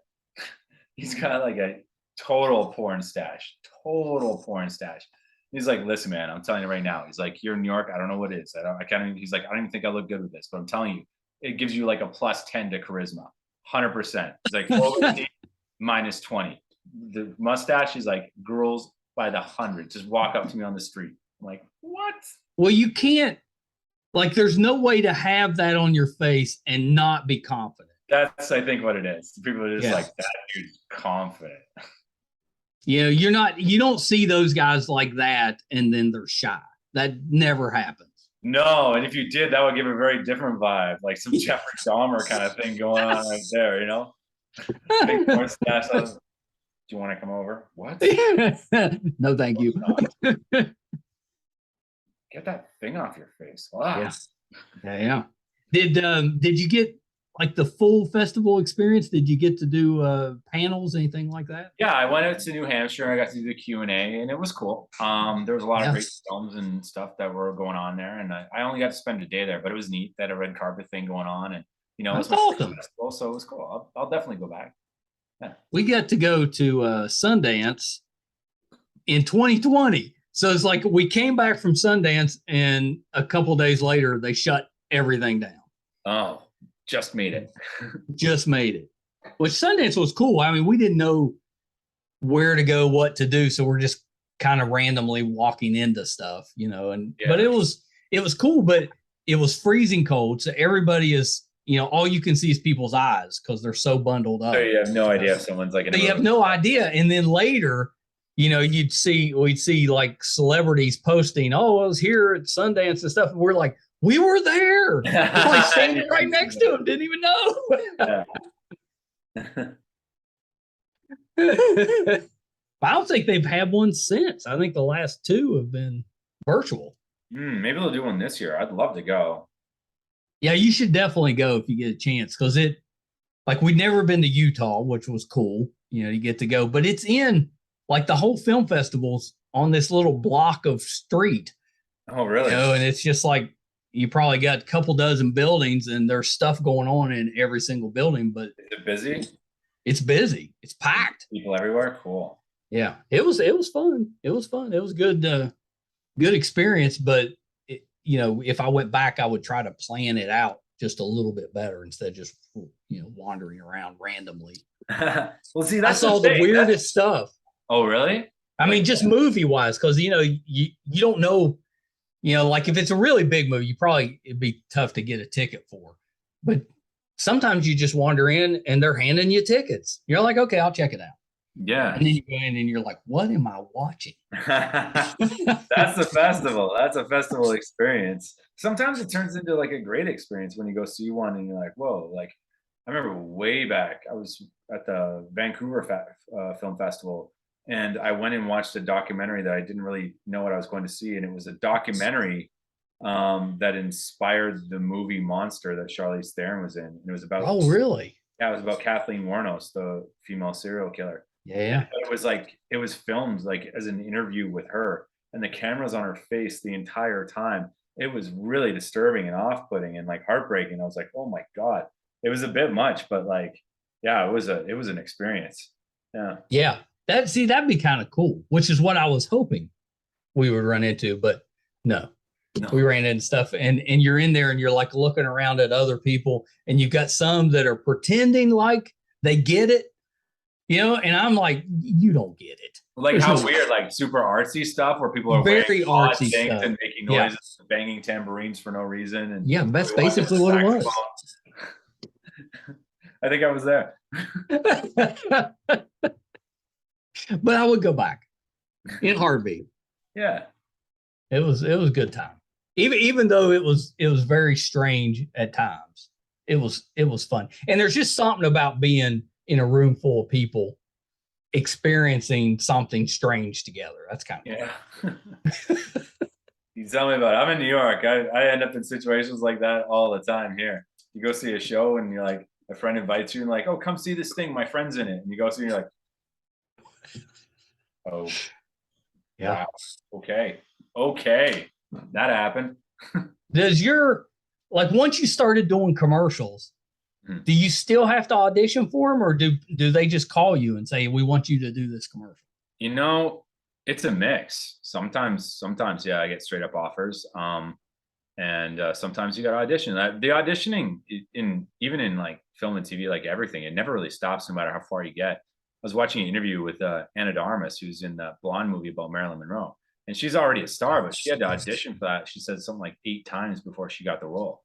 like a total porn stash. He's like, listen, man, I'm telling you right now. He's like, here in New York, I don't know what it is. He's like, I don't even think I look good with this, but I'm telling you, it gives you like a +10 to charisma, 100%. He's like, -20. The mustache is like, girls by the hundred just walk up to me on the street. I'm like, what? Well, you can't, like, there's no way to have that on your face and not be confident. That's, I think, what it is. People are just like, that dude's confident. You don't see those guys like that and then they're shy. That never happens. No, and if you did, that would give a very different vibe, like some Jeffrey Dahmer kind of thing going on right there, Big mustache. Do you want to come over? What? No, thank you. Get that thing off your face. Wow. Yeah. Did you get like the full festival experience? Did you get to do panels, anything like that? Yeah, I went out to New Hampshire. I got to do the Q&A, and it was cool. There was a lot of great films and stuff that were going on there, and I only got to spend a day there, but it was neat. They had a red carpet thing going on, and it was awesome. Festival, so it was cool. I'll definitely go back. Yeah. We got to go to Sundance in 2020. So it's like we came back from Sundance, and a couple days later, they shut everything down. Oh, just made it. Which Sundance was cool. I mean, we didn't know where to go, what to do. So we're just kind of randomly walking into stuff, but it was cool, but it was freezing cold. So everybody is, all you can see is people's eyes because they're so bundled up. So you have no idea if someone's like, you have no idea. And then later, we'd see like celebrities posting, oh, I was here at Sundance and stuff. And we're like, we were there. Like standing right next to him. Didn't even know. I don't think they've had one since. I think the last two have been virtual. Maybe they'll do one this year. I'd love to go. Yeah, you should definitely go if you get a chance, because we'd never been to Utah, which was cool. You get to go, but it's in like the whole film festival's on this little block of street. Oh, really? And it's just like you probably got a couple dozen buildings, and there's stuff going on in every single building. But is it busy? It's busy. It's packed. People everywhere. Cool. Yeah, it was fun. It was fun. It was good. Good experience. But if I went back, I would try to plan it out just a little bit better instead of just wandering around randomly. Well, see, I saw the weirdest stuff. Oh, really? I mean, just movie wise, because you don't know. Like if it's a really big movie, it'd be tough to get a ticket for. But sometimes you just wander in and they're handing you tickets. You're like, okay, I'll check it out. Yeah. And then you go in and you're like, what am I watching? That's the festival. That's a festival experience. Sometimes it turns into like a great experience when you go see one and you're like, whoa, like I remember way back, I was at the Vancouver Film Festival, and I went and watched a documentary that I didn't really know what I was going to see. And it was a documentary that inspired the movie Monster that Charlize Theron was in. And it was about, Oh, really? yeah, it was about Kathleen Warnos, the female serial killer. Yeah. It was like, it was filmed like as an interview with her, and the camera's on her face the entire time. It was really disturbing and off-putting and like heartbreaking. I was like, oh my God. It was a bit much, but like, yeah, it was an experience. Yeah. Yeah. That'd be kind of cool, which is what I was hoping we would run into, but no. We ran into stuff, and you're in there and you're like looking around at other people, and you've got some that are pretending like they get it, and I'm like, you don't get it. Like how weird, like super artsy stuff where people are very artsy things stuff and making noises, banging tambourines for no reason. And yeah, that's basically what it was. I think I was there. But I would go back in heartbeat. Yeah. It was a good time. Even though it was very strange at times. It was fun. And there's just something about being in a room full of people experiencing something strange together. That's kind of cool. You tell me about it. I'm in New York. I end up in situations like that all the time here. You go see a show and you're like, a friend invites you and like, oh, come see this thing. My friend's in it. And you go see and you're like, oh, yeah. Wow. Okay. That happened. Does once you started doing commercials, do you still have to audition for them, or do they just call you and say, we want you to do this commercial? It's a mix. Sometimes, yeah, I get straight up offers. And sometimes you got to audition. The auditioning even in like film and TV, like everything, it never really stops no matter how far you get. I was watching an interview with Anna de Armas, who's in the Blonde movie about Marilyn Monroe. And she's already a star, but she had to audition for that. She said something like 8 times before she got the role.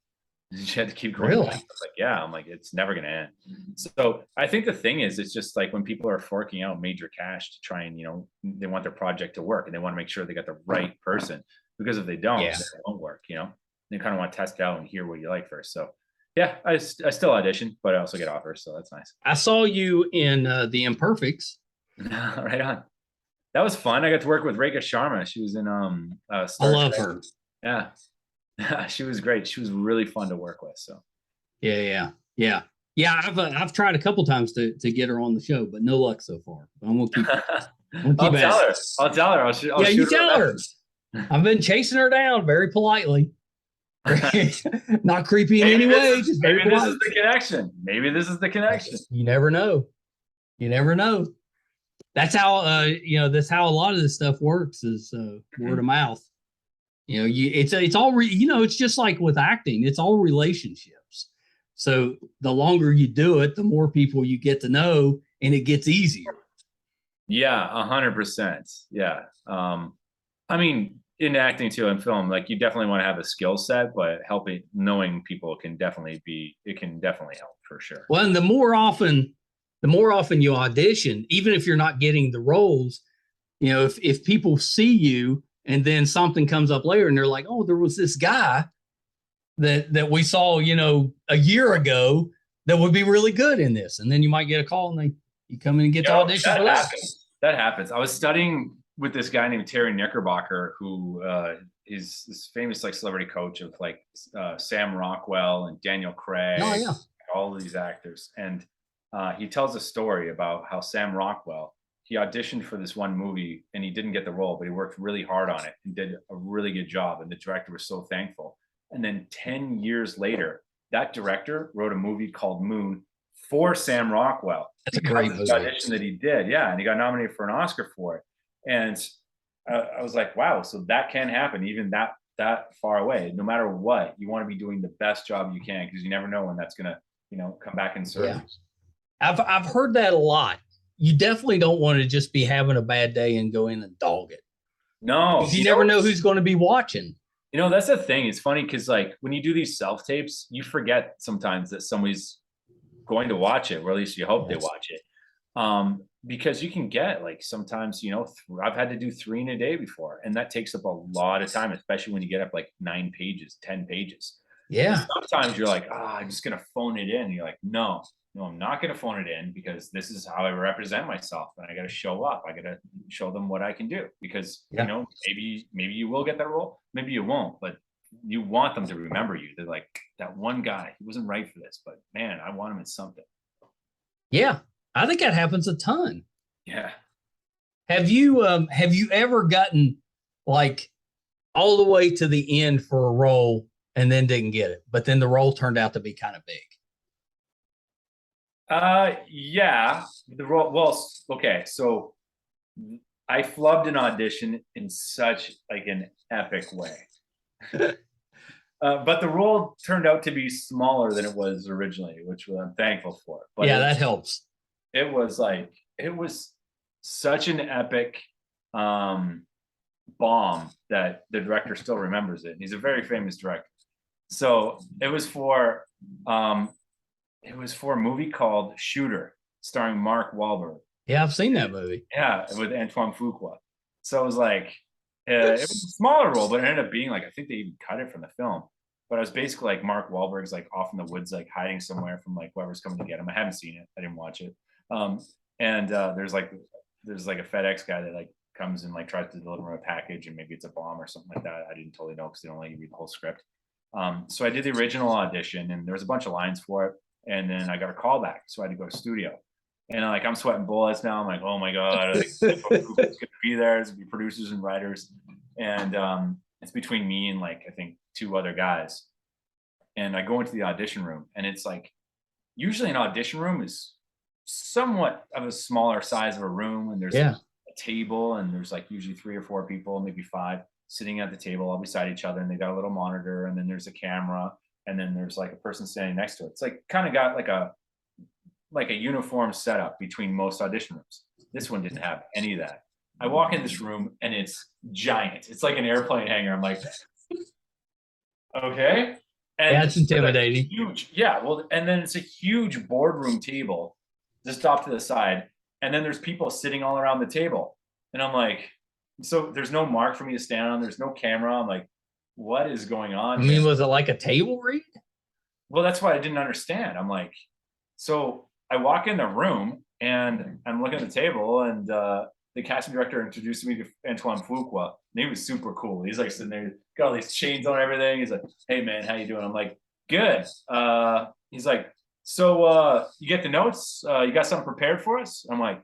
And she had to keep going. Really? Like, yeah, I'm like, it's never going to end. So I think the thing is, it's just like when people are forking out major cash to try and, they want their project to work and they want to make sure they got the right person, because if they don't, it won't work, They kind of want to test it out and hear what you like first. So yeah, I still audition, but I also get offers. So that's nice. I saw you in the Imperfects. Right on. That was fun. I got to work with Rekha Sharma. She was in I love her. Yeah. She was great. She was really fun to work with. So yeah. I've tried a couple times to get her on the show, but no luck so far. I'm gonna keep. I'll tell her. Yeah, you tell her. I've been chasing her down very politely. Not creepy in any way. Maybe this is the connection. You never know. That's how that's how a lot of this stuff works, is word of mouth. It's all it's just like with acting, it's all relationships. So the longer you do it, the more people you get to know, and it gets easier. Yeah, 100%. Yeah. I mean, in acting too, in film, like you definitely want to have a skill set, but knowing people can definitely help for sure. Well, and the more often you audition, even if you're not getting the roles, if people see you and then something comes up later and they're like, oh, there was this guy that we saw, a year ago that would be really good in this. And then you might get a call and you come in and get the audition for that. That happens. I was studying with this guy named Terry Knickerbocker, who is this famous like celebrity coach of like Sam Rockwell and Daniel Craig, all of these actors. And he tells a story about how Sam Rockwell, he auditioned for this one movie and he didn't get the role, but he worked really hard on it and did a really good job. And the director was so thankful. And then 10 years later, that director wrote a movie called Moon for Sam Rockwell. That's a great movie. Audition that he did. Yeah. And he got nominated for an Oscar for it. And I was like, wow, so that can happen even that far away. No matter what, you want to be doing the best job you can, because you never know when that's going to, come back and serve you. I've heard that a lot. You definitely don't want to just be having a bad day and go in and dog it. No. You never know who's going to be watching. That's the thing. It's funny because like when you do these self-tapes, you forget sometimes that somebody's going to watch it, or at least you hope they watch it. because you can get like sometimes, I've had to do 3 in a day before, and that takes up a lot of time, especially when you get up like 9 pages, 10 pages. And Yeah. sometimes you're like, I'm just gonna phone it in. And you're like, no, I'm not gonna phone it in because this is how I represent myself, and I got to show up. I got to show them what I can do because Yeah. maybe you will get that role, maybe you won't, but you want them to remember you. They're like, that one guy, he wasn't right for this, but man, I want him in something. Yeah. I think that happens a ton. Yeah. Have you ever gotten like all the way to the end for a role and then didn't get it, but then the role turned out to be kind of big? Yeah. The role. Well, okay. So I flubbed an audition in such like an epic way. But the role turned out to be smaller than it was originally, which I'm thankful for. But Yeah, that helps. It was such an epic bomb that the director still remembers it. He's a very famous director. So it was for a movie called Shooter, starring Mark Wahlberg. Yeah, I've seen that movie. Yeah, with Antoine Fuqua. So it was like it was a smaller role, but it ended up being like I think they even cut it from the film. But it was basically like Mark Wahlberg's like off in the woods, like hiding somewhere from like whoever's coming to get him. I haven't seen it. I didn't watch it. And there's like a FedEx guy that like comes and like tries to deliver him a package, and maybe it's a bomb or something like that. I didn't totally know because they don't let you read the whole script. So I did the original audition, and there was a bunch of lines for it, and then I got a call back, so I had to go to studio. And like I'm sweating bullets now. I'm like, oh my god, like, who's gonna be there? There's gonna be producers and writers, and it's between me and like I think 2 other guys. And I go into the audition room, and it's like usually an audition room is somewhat of a smaller size of a room, and there's a table, and there's like usually 3 or 4 people, maybe 5, sitting at the table all beside each other, and they got a little monitor, and then there's a camera, and then there's like a person standing next to it. It's like kind of got like a uniform setup between most audition rooms. This one didn't have any of that. I walk in this room, and it's giant. It's like an airplane hangar. I'm like, okay. And yeah, it's intimidating. Huge. Yeah. Well, and then it's a huge boardroom table just off to the side. And then there's people sitting all around the table. And I'm like, so there's no mark for me to stand on. There's no camera. I'm like, what is going on? I mean, was it like a table read? Well, that's what I didn't understand. I'm like, so I walk in the room and I'm looking at the table, and the casting director introduced me to Antoine Fuqua. And he was super cool. He's like sitting there, got all these chains on and everything. He's like, hey man, how you doing? I'm like, good. He's like, so you get the notes? You got something prepared for us? I'm like,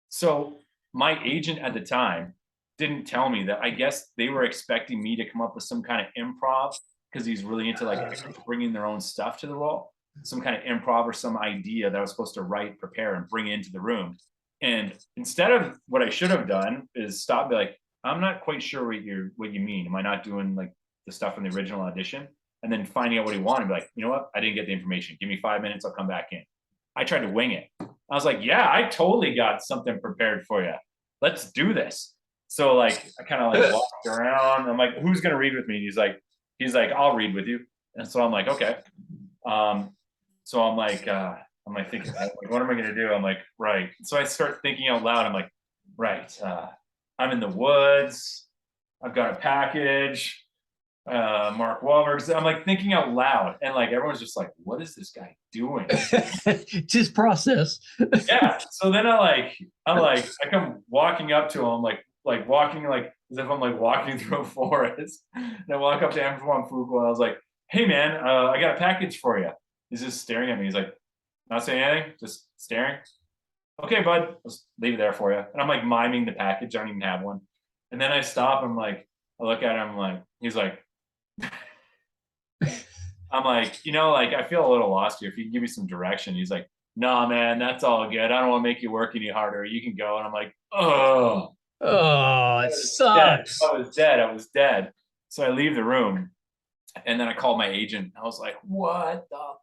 so my agent at the time didn't tell me that. I guess they were expecting me to come up with some kind of improv because he's really into like bringing their own stuff to the role, some kind of improv or some idea that I was supposed to write, prepare, and bring into the room. And instead of what I should have done is stop and be like, I'm not quite sure what you mean. Am I not doing like the stuff in the original audition? And then finding out what he wanted, be like, you know what? I didn't get the information. Give me 5 minutes. I'll come back in. I tried to wing it. I was like, yeah, I totally got something prepared for you. Let's do this. So like, I kind of like walked around. I'm like, who's going to read with me? And he's like, I'll read with you. And so I'm like, okay. So I'm like thinking, what am I going to do? I'm like, right. So I start thinking out loud. I'm like, right. I'm in the woods. I've got a package. Mark Wahlberg. I'm like thinking out loud, and like everyone's just like, what is this guy doing? Just process. Yeah. So then I come walking up to him, like walking like as if I'm like walking through a forest. And I walk up to Antoine Fuqua, and I was like, hey man, I got a package for you. He's just staring at me. He's like, not saying anything, just staring. Okay, bud, let's leave it there for you. And I'm like miming the package. I don't even have one. And then I stop. I'm like, I look at him. I'm like, he's like, I'm like, like I feel a little lost here. If you can give me some direction. He's like, nah, man, that's all good. I don't want to make you work any harder. You can go. And I'm like, oh, it sucks. I was dead. So I leave the room, and then I called my agent. I was like, what the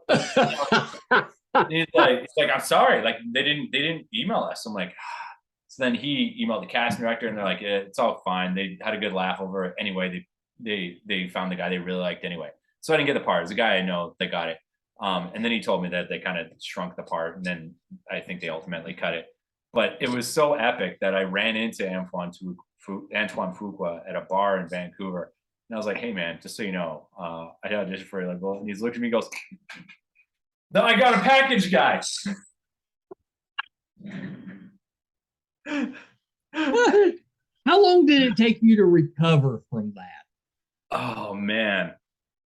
fuck? he's like, I'm sorry. Like they didn't email us. I'm like, so then he emailed the casting director, and they're like, it's all fine. They had a good laugh over it. Anyway, they found the guy they really liked anyway. So I didn't get the part. It's a guy I know that got it. And then he told me that they kind of shrunk the part, and then I think they ultimately cut it. But it was so epic that I ran into Antoine Fuqua at a bar in Vancouver. And I was like, hey, man, just so you know, I had audition for you. Like, well, and he's looked at me and goes, no, I got a package, guy. How long did it take you to recover from that? Oh, man.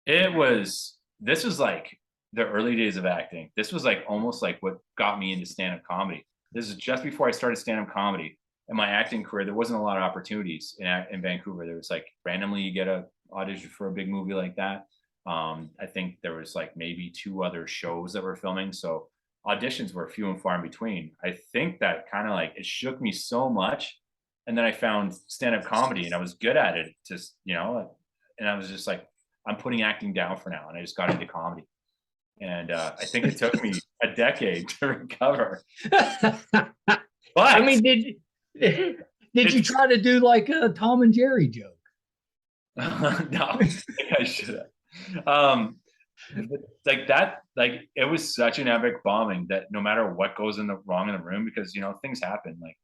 This was like the early days of acting. This was like almost like what got me into stand-up comedy. This is just before I started stand-up comedy. In my acting career, there wasn't a lot of opportunities in Vancouver. There was like randomly you get a audition for a big movie like that. I think there was like maybe 2 other shows that were filming. So auditions were few and far in between. I think that kind of like it shook me so much. And then I found stand-up comedy and I was good at it. Just, you know, and I was just like, I'm putting acting down for now. And I just got into comedy. And I think it took me a decade to recover. But I mean, did you try to do like a Tom and Jerry joke? No, I think I should have. Like that, like it was such an epic bombing that no matter what goes wrong in the room, because you know things happen. Like,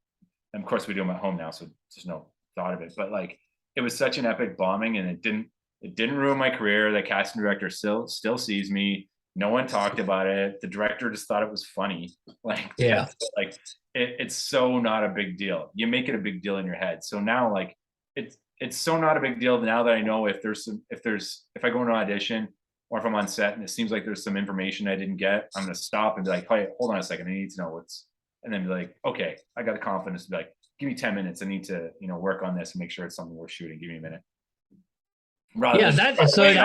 and of course we do them at home now, so there's no thought of it. But like, it was such an epic bombing, and it didn't ruin my career. The casting director still sees me. No one talked about it. The director just thought it was funny. Like, yeah, like it's so not a big deal. You make it a big deal in your head. So now, like, it's so not a big deal now that I know if I go into an audition or if I'm on set and it seems like there's some information I didn't get, I'm gonna stop and be like, hey, hold on a second, I need to know and then be like, okay, I got the confidence to be like, give me 10 minutes. I need to, you know, work on this and make sure it's something worth shooting. Give me a minute. It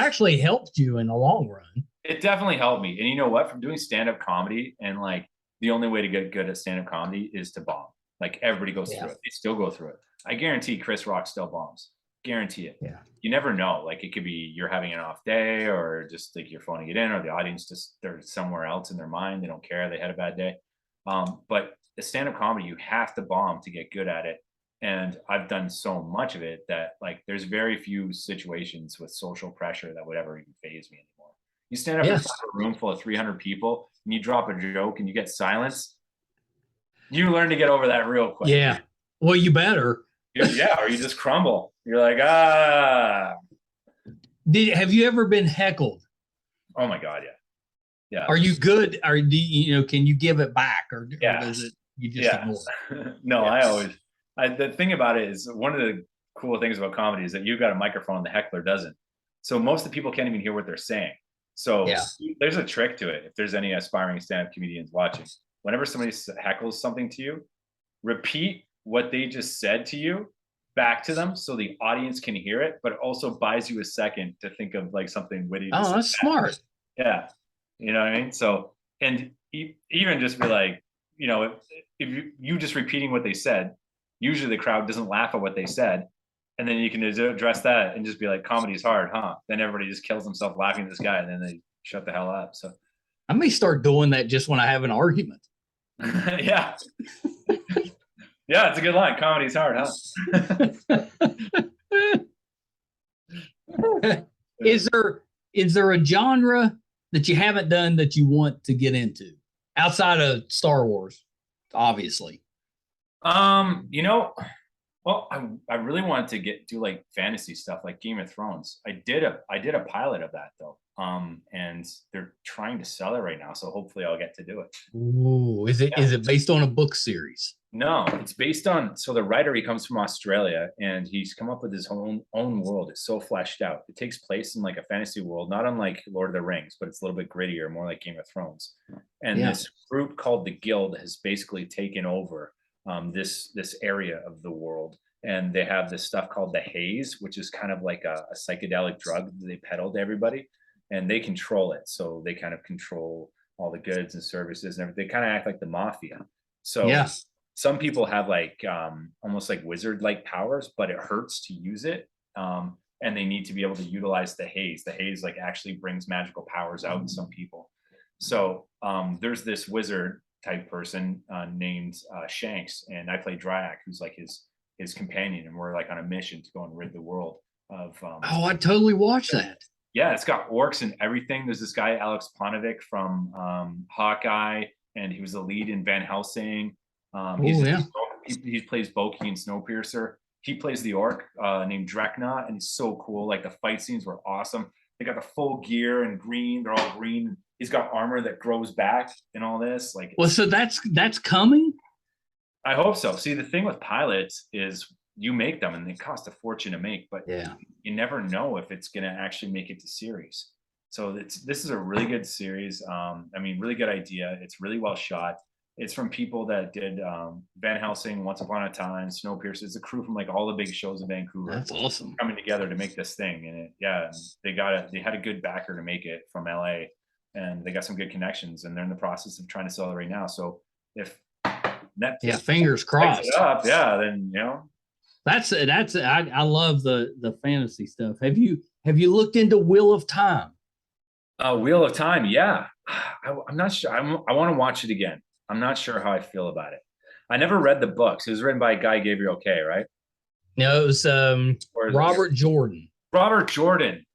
actually helped you in the long run. It definitely helped me. And you know what? From doing stand-up comedy, and like the only way to get good at stand-up comedy is to bomb. Like everybody goes through it. They still go through it. I guarantee Chris Rock still bombs. Guarantee it. Yeah. You never know. Like it could be you're having an off day, or just like you're phoning it in, or the audience just they're somewhere else in their mind. They don't care. They had a bad day. But the stand-up comedy, you have to bomb to get good at it. And I've done so much of it that like there's very few situations with social pressure that would ever even faze me anymore. You stand up in front of a room full of 300 people and you drop a joke and you get silence. You learn to get over that real quick. Yeah. Well, you better. Yeah, or you just crumble. You're like, ah. Have you ever been heckled? Oh my God, yeah. Yeah. Are you good? Or do you know? Can you give it back, or does it you just ignore it? No, the thing about it is one of the cool things about comedy is that you've got a microphone, the heckler doesn't. So most of the people can't even hear what they're saying. So there's a trick to it. If there's any aspiring stand-up comedians watching, whenever somebody heckles something to you, repeat what they just said to you back to them so the audience can hear it, but it also buys you a second to think of like something witty. Oh, that's smart. Yeah. You know what I mean? So, and even just be like, you know, if you just repeating what they said, usually the crowd doesn't laugh at what they said. And then you can address that and just be like, comedy's hard, huh? Then everybody just kills themselves laughing at this guy and then they shut the hell up. So I may start doing that just when I have an argument. Yeah. Yeah, it's a good line. Comedy's hard, huh? Is there a genre that you haven't done that you want to get into outside of Star Wars, obviously? You know, well, I really wanted to do like fantasy stuff like Game of Thrones. I did a pilot of that though. And they're trying to sell it right now, so hopefully I'll get to do it. Ooh, is it based on a book series? No, it's based on, so the writer, he comes from Australia and he's come up with his own world. It's so fleshed out. It takes place in like a fantasy world, not unlike Lord of the Rings, but it's a little bit grittier, more like Game of Thrones. And this group called the Guild has basically taken over this area of the world. And they have this stuff called the haze, which is kind of like a psychedelic drug that they peddle to everybody. And they control it. So they kind of control all the goods and services and everything. They kind of act like the mafia. So some people have like almost like wizard-like powers, but it hurts to use it. And they need to be able to utilize the haze. The haze like actually brings magical powers out in some people. So there's this wizard type person named Shanks, and I play Dryak, who's like his companion, and we're like on a mission to go and rid the world of I totally watched that. yeah, it's got orcs and everything. There's this guy, Alex Ponovic from Hawkeye, and he was the lead in Van Helsing. He plays Loki in Snowpiercer. He plays the orc named Drekna, and he's so cool. Like the fight scenes were awesome. They got the full gear and green. They're all green. He's got armor that grows back and all this. Like, well, so that's coming. I hope so. See, the thing with pilots is you make them and they cost a fortune to make, but you never know if it's going to actually make it to series. So this is a really good series. I mean, really good idea. It's really well shot. It's from people that did Van Helsing, Once Upon a Time, Snowpiercer. It's a crew from like all the big shows in Vancouver. That's awesome. Coming together to make this thing. And they had a good backer to make it from LA, and they got some good connections, and they're in the process of trying to sell it right now. So if Netflix fingers crossed. Then I love the fantasy stuff. Have you looked into Wheel of Time? Wheel of Time, yeah. I'm not sure. I want to watch it again. I'm not sure how I feel about it. I never read the books. It was written by Guy Gabriel Kay, right? No, it was Robert Jordan. Robert Jordan.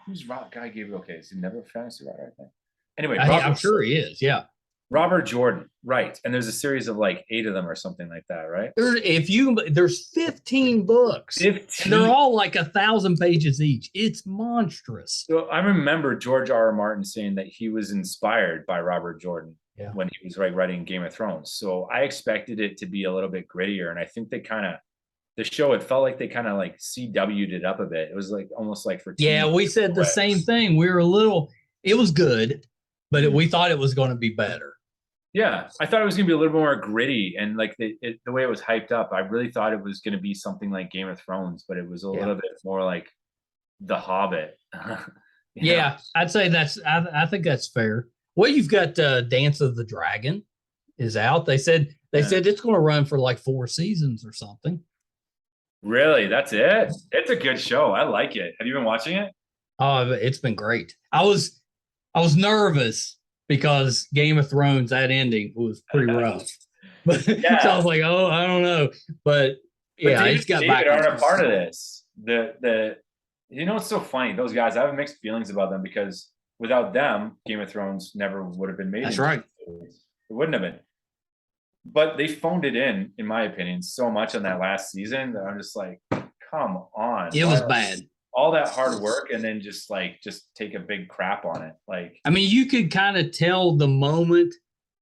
Who's Guy Gabriel Kay? Is he never a fantasy writer, I think? Anyway, I'm sure he is, yeah. Robert Jordan, right? And there's a series of like 8 of them or something like that, right? There's 15 books, 15. And they're all like 1,000 pages each. It's monstrous. So I remember George R.R. Martin saying that he was inspired by Robert Jordan when he was writing Game of Thrones. So I expected it to be a little bit grittier, and I think it felt like they kind of like CW'd it up a bit. It was like almost like for we said the same thing. It was good, but we thought it was going to be better. Yeah, I thought it was going to be a little bit more gritty, and like the way it was hyped up, I really thought it was going to be something like Game of Thrones, but it was a little bit more like The Hobbit. I'd say I think that's fair. Well, you've got Dance of the Dragon is out. They said it's going to run for like 4 seasons or something. Really? That's it? It's a good show. I like it. Have you been watching it? Oh, it's been great. I was nervous because Game of Thrones, that ending was pretty rough. But so I was like, oh, I don't know. But David, it's got David back. Aren't a part of this. It's so funny. Those guys, I have mixed feelings about them because without them, Game of Thrones never would have been made. That's right. It wouldn't have been. But they phoned it in my opinion, so much on that last season that I'm just like, come on. It was bad. All that hard work and then just take a big crap on it. Like, I mean, you could kind of tell the moment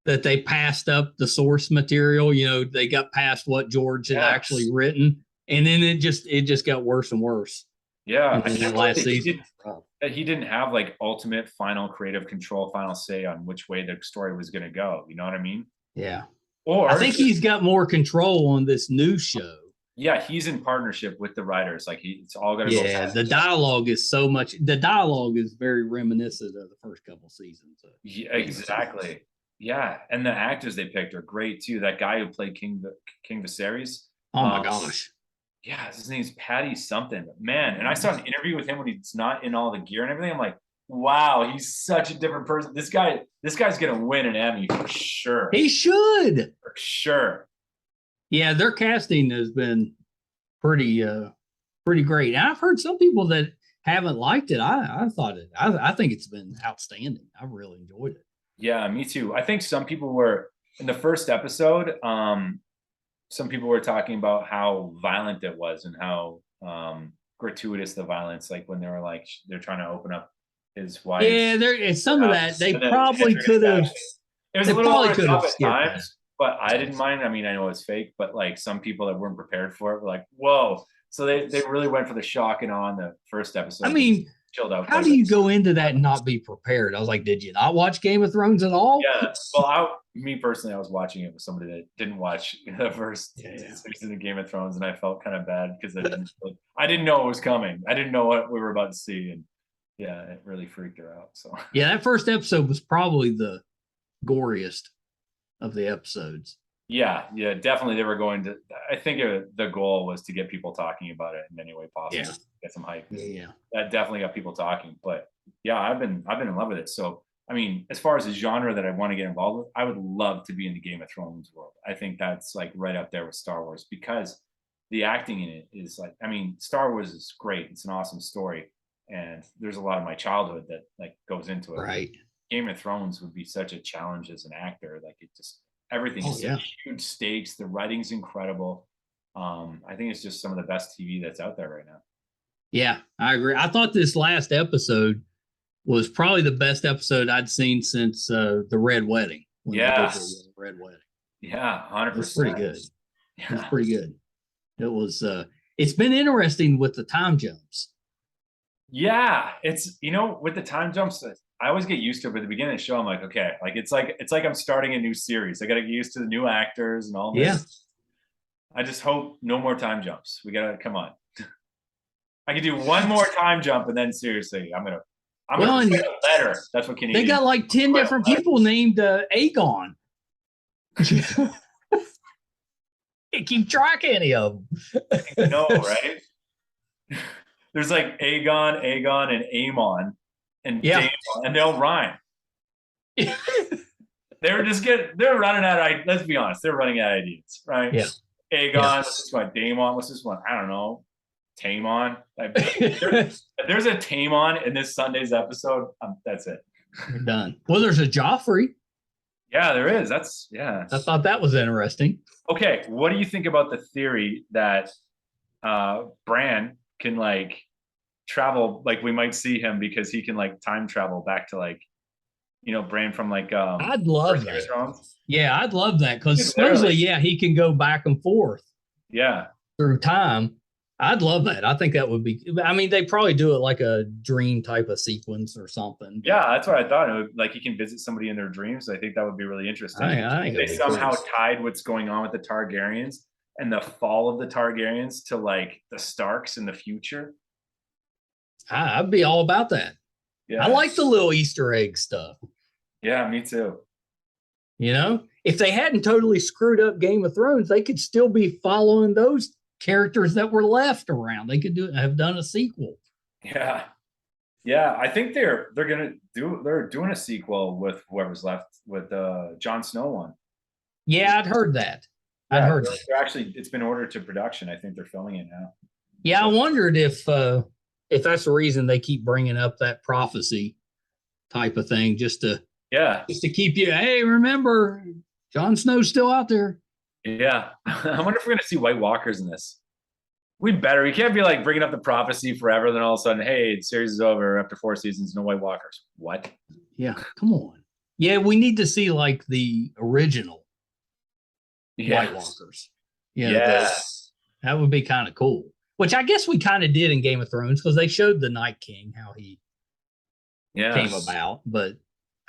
that they passed up the source material, they got past what George had actually written, and then it just got worse and worse. Yeah, I think last season he didn't have like ultimate final creative control, final say on which way the story was going to go. You know what I mean? Yeah. Or I think he's got more control on this new show. Yeah, he's in partnership with the writers. Like it's all going to go. Yeah, the dialogue is so much. The dialogue is very reminiscent of the first couple seasons. Yeah, exactly. Yeah, and the actors they picked are great too. That guy who played King Viserys. Oh my gosh. Yeah, his name's Patty something. Man, and I saw an interview with him when he's not in all the gear and everything. I'm like, wow, he's such a different person. This guy's gonna win an Emmy for sure. He should. For sure. Yeah, their casting has been pretty great. And I've heard some people that haven't liked it. I think it's been outstanding. I've really enjoyed it. Yeah, me too. I think some people were in the first episode. Some people were talking about how violent it was and how gratuitous the violence, like when they were like they're trying to open up his wife. Yeah, there is some of that. They probably could have. It was a little over the top at times, but I didn't mind. I mean, I know it's fake, but like some people that weren't prepared for it were like, "Whoa!" So they really went for the shock and awe in the first episode. I mean, chilled out. How do you go into that and not be prepared? I was like, did you not watch Game of Thrones at all? Yeah. Well, me personally, I was watching it with somebody that didn't watch the first season of Game of Thrones, and I felt kind of bad because I didn't know it was coming. I didn't know what we were about to see, and yeah, it really freaked her out. So yeah, that first episode was probably the goriest of the episodes. Yeah, definitely. They were going to. I think the goal was to get people talking about it in any way possible. Yeah. Get some hype. Yeah, that definitely got people talking. But yeah, I've been in love with it. So I mean, as far as a genre that I want to get involved with, I would love to be in the Game of Thrones world. I think that's like right up there with Star Wars because the acting in it is like. I mean, Star Wars is great. It's an awesome story. and there's a lot of my childhood that like goes into it. Right. Game of Thrones would be such a challenge as an actor. Like it just everything is such huge stakes. The writing's incredible. I think it's just some of the best TV that's out there right now. Yeah, I agree. I thought this last episode was probably the best episode I'd seen since the Red Wedding. Yeah, Red Wedding. Yeah, 100%. It was pretty good. Yeah. It was pretty good. It was. It's been interesting with the time jumps. Yeah, it's with the time jumps, I always get used to it. But at the beginning of the show, I'm like, okay, like it's like I'm starting a new series. I got to get used to the new actors and all this. Yeah. I just hope no more time jumps. We gotta come on. I can do one more time jump, and then seriously, I'm gonna write a letter. That's what Canadians. They got like 10 different people named Aegon. Can't keep track of any of them. No, right? There's like Aegon, and Aemon, and Daemon, and they'll rhyme. They're running out of, let's be honest, they're running out of ideas, right? Yeah. Aegon, what's this one? Daemon, what's this one? I don't know. Tamon. If there's a Tamon in this Sunday's episode, that's it. We're done. Well, there's a Joffrey. Yeah, there is. I thought that was interesting. Okay, what do you think about the theory that Bran can like travel, like we might see him because he can like time travel back to like, Bran from like I'd love that. Yeah, I'd love that because supposedly, he can go back and forth. Yeah. Through time. I'd love that. I think that would be. I mean, they probably do it like a dream type of sequence or something. Yeah, that's what I thought. Like you can visit somebody in their dreams. I think that would be really interesting. I think they somehow tied what's going on with the Targaryens and the fall of the Targaryens to like the Starks in the future. I'd be all about that. Yeah. I like the little Easter egg stuff. Yeah, me too. If they hadn't totally screwed up Game of Thrones, they could still be following those characters that were left around. They could have done a sequel. Yeah. I think they're doing a sequel with whoever's left with Jon Snow one. Yeah, I'd heard that. They're actually, it's been ordered to production. I think they're filming it now. Yeah, I wondered if that's the reason they keep bringing up that prophecy type of thing, just to keep you. Hey, remember, Jon Snow's still out there. Yeah. I wonder if we're going to see White Walkers in this. We better. We can't be like bringing up the prophecy forever. Then all of a sudden, hey, the series is over after 4 seasons. No White Walkers. What? Yeah. Come on. Yeah. We need to see like the original White Walkers. That would be kind of cool. Which I guess we kind of did in Game of Thrones because they showed the Night King, how he came about. But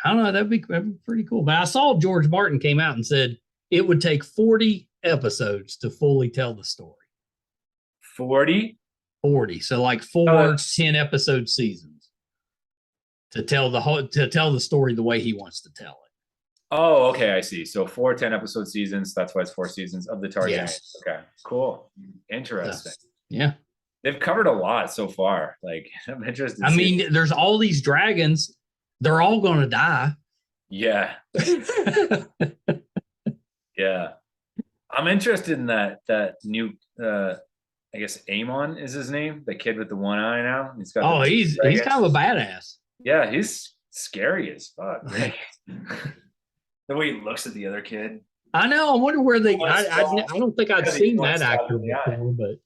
I don't know. That'd be pretty cool. But I saw George Martin came out and said, it would take 40 episodes to fully tell the story. 40? 40. So like 4 10 episode seasons to tell the story the way he wants to tell it. Oh, okay, I see. So 4 10 episode seasons. That's why it's 4 seasons of the Targaryens. Yes. Okay, cool. Interesting. Yeah. They've covered a lot so far. Like I'm interested. I mean, there's all these dragons. They're all going to die. Yeah. Yeah, I'm interested in that new. I guess Aemon is his name. The kid with the one eye now. He's kind of a badass. Yeah, he's scary as fuck. Right? The way he looks at the other kid. I know. I wonder where they. I don't think I'd seen that actor before, but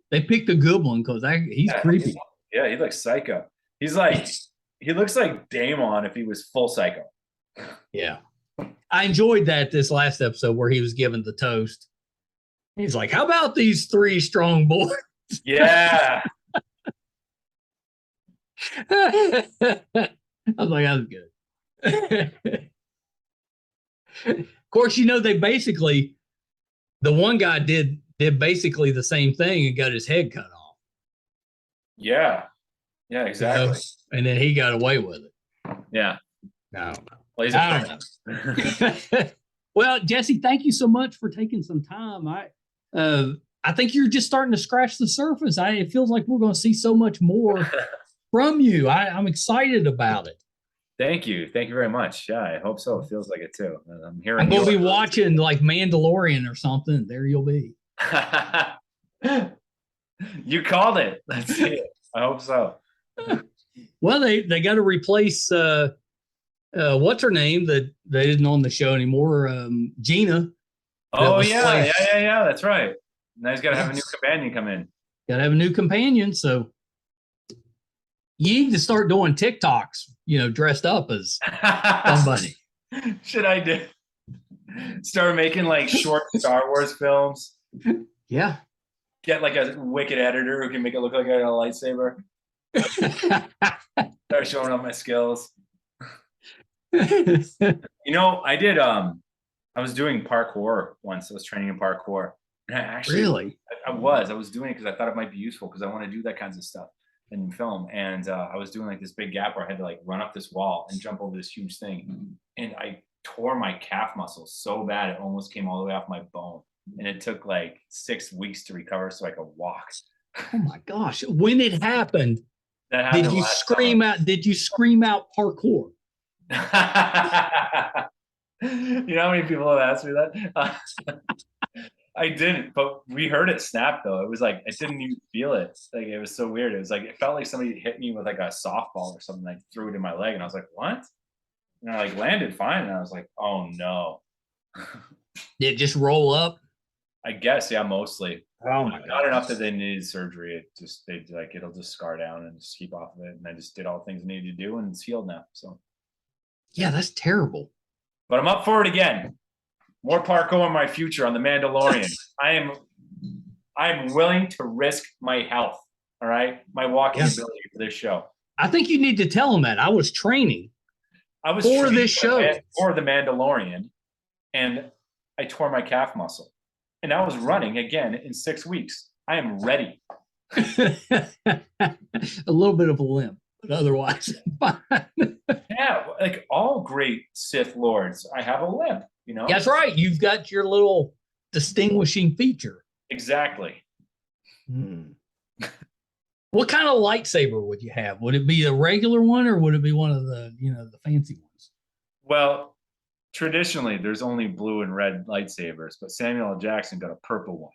they picked a good one because he's creepy. He looks psycho. He looks like Daemon if he was full psycho. Yeah. I enjoyed this last episode where he was given the toast. He's like, how about these 3 strong boys? Yeah. I was like, that was good. Of course, they basically, the one guy did basically the same thing and got his head cut off. Yeah. Yeah, exactly. And then he got away with it. Yeah. No. Well, he's a Well, Jesse, thank you so much for taking some time. I think you're just starting to scratch the surface. It feels like we're going to see so much more from you. I'm excited about it. Thank you very much. Yeah, I hope so. It feels like it too. I'm going to be watching like Mandalorian or something. There you'll be. You called it. Let's see it. I hope so. Well, they got to replace what's her name that isn't on the show anymore? Gina. Oh yeah. That's right. Now he's got to have a new companion come in. Got to have a new companion. So you need to start doing TikToks, dressed up as somebody. Should I do? Start making like short Star Wars films. Yeah. Get like a wicked editor who can make it look like I got a lightsaber. Start showing off my skills. I did. I was doing parkour once. I was training in parkour. And I was doing it because I thought it might be useful because I want to do that kinds of stuff in film. And I was doing like this big gap where I had to like run up this wall and jump over this huge thing. And I tore my calf muscle so bad it almost came all the way off my bone. And it took like 6 weeks to recover so I could walk. Oh my gosh. When it happened, did you scream out? Did you scream out parkour? You know how many people have asked me that? I didn't, but we heard it snap though. It was like, I didn't even feel it. Like, it was so weird. It was like, it felt like somebody hit me with like a softball or something, like threw it in my leg. And I was like, what? And I like landed fine. And I was like, oh no. Did it just roll up? I guess, yeah, mostly. Oh my God. Not enough that they needed surgery. It'll just scar down and just keep off of it. And I just did all the things I needed to do and it's healed now. So yeah, that's terrible. But I'm up for it again. More parkour in my future on The Mandalorian. I'm willing to risk my health. All right. My walking ability for this show. I think you need to tell them that. I was training for this show. For The Mandalorian. And I tore my calf muscle. And I was running again in 6 weeks. I am ready. A little bit of a limp, but otherwise fine. Yeah, like all great Sith Lords, I have a limp, That's right. You've got your little distinguishing feature. Exactly. What kind of lightsaber would you have? Would it be a regular one or would it be one of the, the fancy ones? Well, traditionally, there's only blue and red lightsabers, but Samuel L. Jackson got a purple one.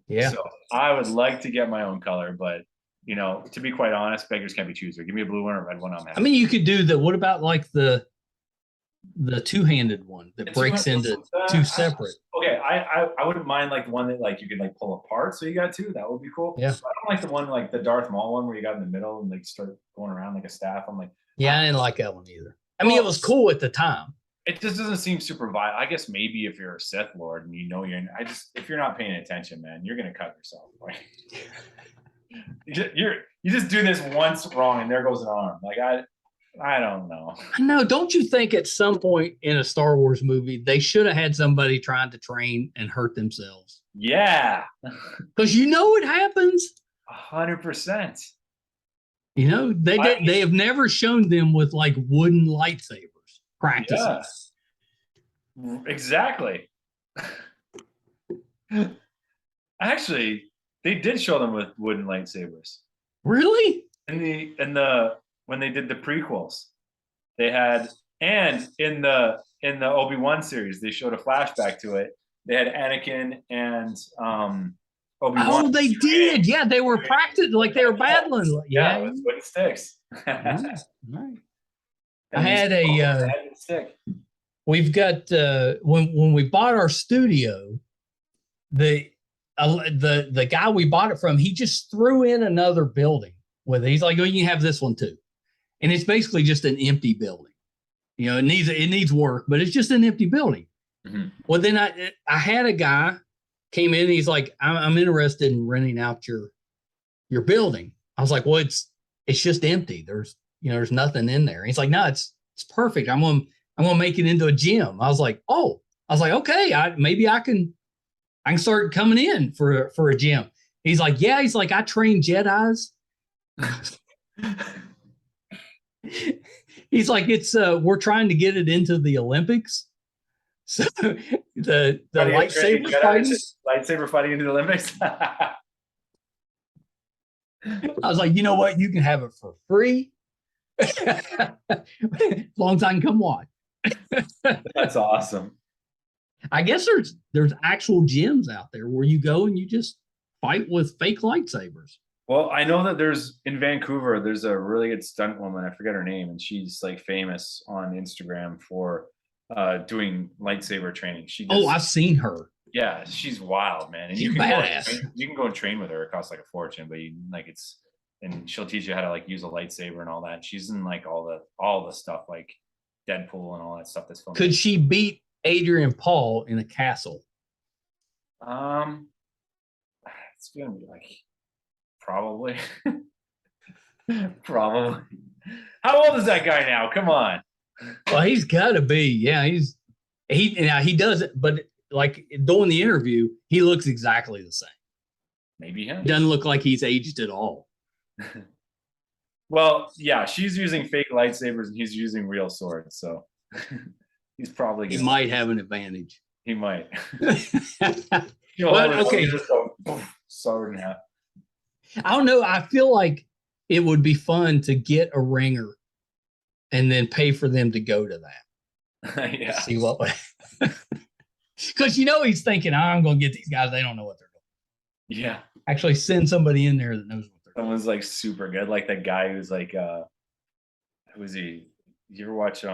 Yeah. So I would like to get my own color, but to be quite honest, beggars can't be choosers. Give me a blue one or a red one. I'm happy. I mean, you could do the. What about like the two-handed one that breaks into two separate? Okay, I wouldn't mind like the one that like you could like pull apart. So you got two. That would be cool. Yeah. But I don't like the one like the Darth Maul one where you got in the middle and like start going around like a staff. I'm like, yeah, I didn't like that one either. I mean, it was cool at the time. It just doesn't seem super violent. I guess maybe if you're a Sith Lord and if you're not paying attention, man, you're gonna cut yourself. Like, you just do this once wrong and there goes an arm. Like I don't know. I know. Don't you think at some point in a Star Wars movie they should have had somebody trying to train and hurt themselves? Yeah, because it happens. 100%. They have never shown them with like wooden lightsabers practicing. Yeah, exactly. Actually, they did show them with wooden lightsabers. Really? When they did the prequels, they had, and in the Obi-Wan series, they showed a flashback to it. They had Anakin and Obi-Wan. Oh, they did. Yeah, they were practicing, like they were battling. Yeah, with wooden sticks. Right. I had a stick. We've got when we bought our studio, the guy we bought it from, he just threw in another building with it. He's like, oh, you can have this one too. And it's basically just an empty building. It needs work, but it's just an empty building. Mm-hmm. Well, then I had a guy came in and he's like, I'm interested in renting out your building. I was like, well, it's just empty. There's nothing in there. And he's like, no, it's perfect. I'm gonna make it into a gym. I was like, okay, maybe I can start coming in for a gym. He's like, yeah. He's like, I train Jedis. He's like, it's we're trying to get it into the Olympics. So the lightsaber fighting into the Olympics. I was like, you know what? You can have it for free. Long time, come watch. That's awesome. I guess there's actual gyms out there where you go and you just fight with fake lightsabers. Well, I know that there's in Vancouver, there's a really good stunt woman. I forget her name, and she's like famous on Instagram for doing lightsaber training. She Oh, does, I've seen her. yeah, she's wild, man. And She's you can badass. you can go and train with her. It costs like a fortune, but you like it's and she'll teach you how to like use a lightsaber and all that. She's in like all the stuff like Deadpool and all that stuff that's filmed. Could she beat Adrian Paul in a castle? It's gonna be like probably. Probably. How old is that guy now? Come on. Well, he's got to be. Yeah, he does it, but like during the interview, he looks exactly the same. Maybe him. Doesn't look like he's aged at all. Well, yeah, she's using fake lightsabers and he's using real swords, so he's probably He might have an advantage. He might. Well, okay. Sword in half. I don't know. I feel like it would be fun to get a ringer and then pay for them to go to that. Yeah. See what because he's thinking, I'm going to get these guys. They don't know what they're doing. Yeah. Actually, send somebody in there that knows what they're doing. Someone's like super good. Like that guy who's like, who is he? You ever watch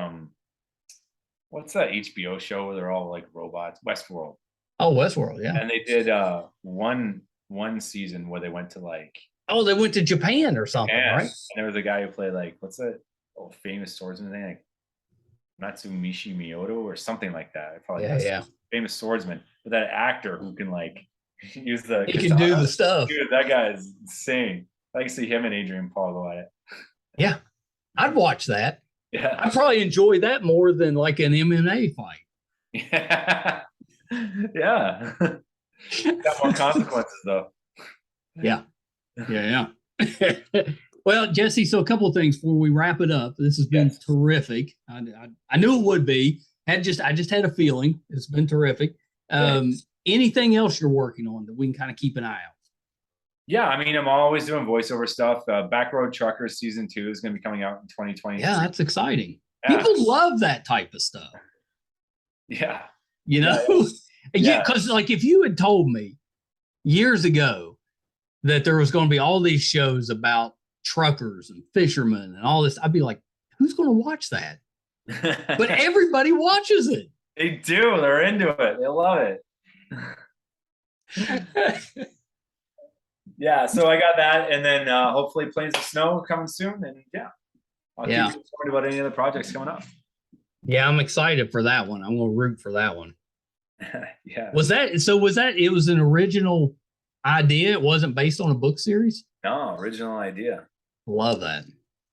what's that HBO show where they're all like robots? Westworld. Oh, Westworld, yeah. And they did one season where they went to like they went to Japan or something, right? And there was a guy who played like what's that famous swordsman thing, like Natsumishi Miyoto or something like that. Yeah. Famous swordsman, but that actor who can like use the he can do the stuff. Dude, that guy is insane. I can see him and Adrian Paul go at it. Yeah, I'd watch that. Yeah, I'd probably enjoy that more than like an MMA fight. Yeah. Yeah. Got more consequences though. Yeah. Well, Jesse, so a couple of things before we wrap it up. This has been terrific. I knew it would be. I just had a feeling. It's been terrific. Anything else you're working on that we can kind of keep an eye out? Yeah, I mean, I'm always doing voiceover stuff. Backroad Truckers season 2 is going to be coming out in 2020. Yeah, that's exciting. Yeah. People love that type of stuff. Yeah. Because like if you had told me years ago that there was going to be all these shows about truckers and fishermen and all this, I'd be like, who's going to watch that? But everybody watches it. They do. They're into it. They love it. Yeah, so I got that, and then hopefully Planes of Snow coming soon, and I'll keep you informed about any other projects coming up. Yeah, I'm excited for that one. I'm going to root for that one. Yeah. Was that it was an original idea? It wasn't based on a book series? No, original idea. Love that.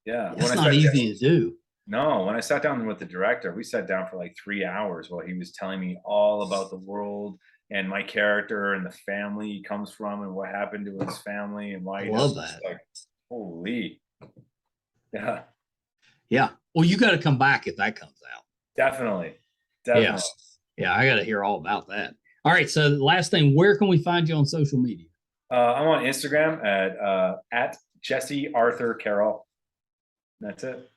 Yeah. It's not easy to do. No, when I sat down with the director, we sat down for like 3 hours while he was telling me all about the world and my character and the family he comes from and what happened to his family and why he love that. Like, holy. Yeah. Yeah. Well, you got to come back if that comes out. Definitely. Yeah, I got to hear all about that. All right. So last thing, where can we find you on social media? I'm on Instagram at Jesse Arthur Carroll. That's it.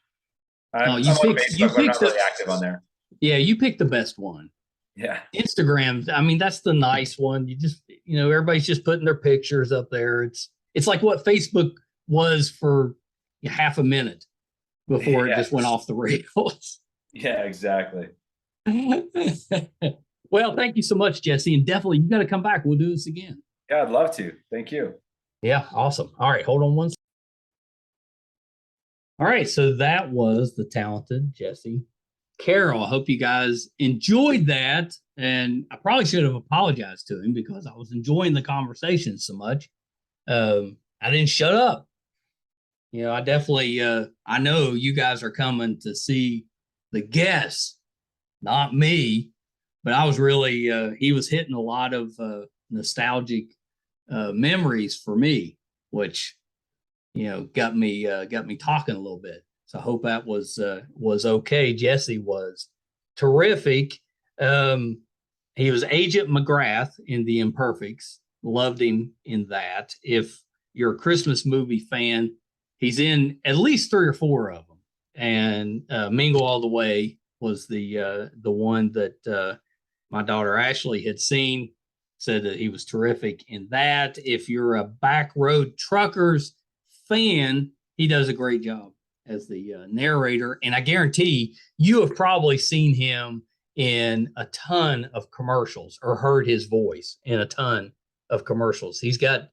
I'm not really active on there. Yeah, you picked the best one. Yeah. Instagram, I mean, that's the nice one. You just, everybody's just putting their pictures up there. It's like what Facebook was for half a minute before it just went off the rails. Yeah, exactly. Well, thank you so much, Jesse. And definitely, you got to come back. We'll do this again. Yeah, I'd love to. Thank you. Yeah, awesome. All right, hold on one second. All right, so that was the talented Jesse Carroll. I hope you guys enjoyed that. And I probably should have apologized to him because I was enjoying the conversation so much. I didn't shut up. I definitely, I know you guys are coming to see the guests, not me, but I was really, he was hitting a lot of nostalgic memories for me, which, got me talking a little bit. So I hope that was okay. Jesse was terrific. He was Agent Mcgrath in the Imperfects. Loved him in that. If you're a Christmas movie fan, he's in at least 3 or 4 of them. And Mingle All the Way was the one that my daughter Ashley had seen said that he was terrific in that. If you're a Back Road Truckers fan, he does a great job as the narrator. And I guarantee you have probably seen him in a ton of commercials or heard his voice in a ton of commercials. He's got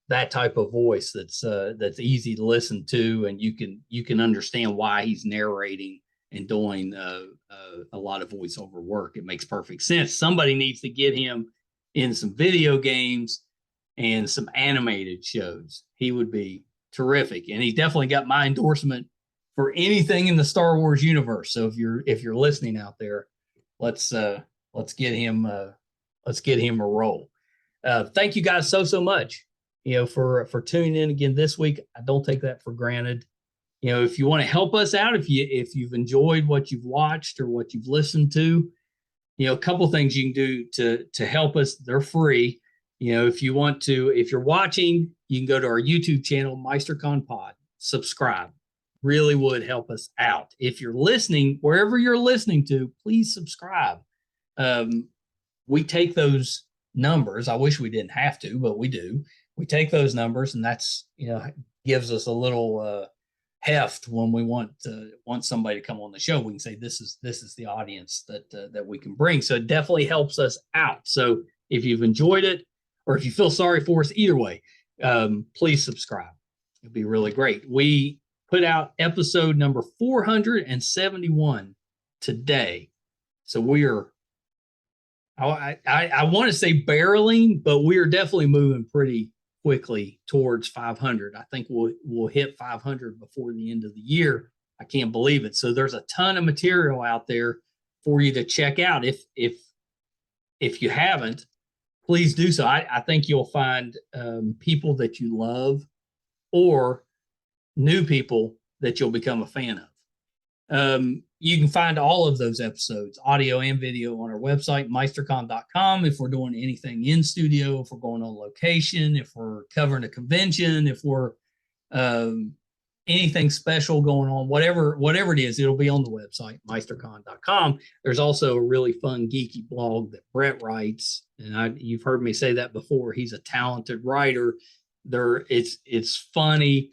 that type of voice that's easy to listen to, and you can understand why he's narrating and doing a lot of voiceover work. It makes perfect sense. Somebody needs to get him in some video games and some animated shows. He would be terrific, and he definitely got my endorsement for anything in the Star Wars universe. So if you're listening out there, let's get him a role. Thank you guys so much, for tuning in again this week. I don't take that for granted. If you want to help us out, if you've enjoyed what you've watched or what you've listened to, a couple things you can do to help us. They're free. If you're watching, you can go to our YouTube channel, MeisterCon Pod, subscribe. Really would help us out. If you're listening, wherever you're listening to, please subscribe. We take those numbers. I wish we didn't have to, but we do. We take those numbers, and that's, gives us a little heft when we want somebody to come on the show. We can say this is the audience that we can bring. So it definitely helps us out. So if you've enjoyed it, or if you feel sorry for us, either way, please subscribe. It'd be really great. We put out episode number 471 today. So I want to say barreling, but we are definitely moving pretty quickly towards 500. I think we'll hit 500 before the end of the year. I can't believe it. So there's a ton of material out there for you to check out. If you haven't, please do so. I think you'll find people that you love or new people that you'll become a fan of. You can find all of those episodes, audio and video, on our website, meistercon.com. If we're doing anything in studio, if we're going on location, if we're covering a convention, if we're anything special going on, whatever it is, it'll be on the website, meistercon.com. There's also a really fun, geeky blog that Brett writes, and you've heard me say that before. He's a talented writer. It's funny.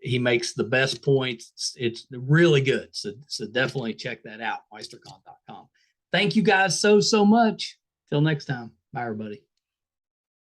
He makes the best points. It's really good. So definitely check that out, meistercon.com. Thank you guys so much. Till next time. Bye, everybody.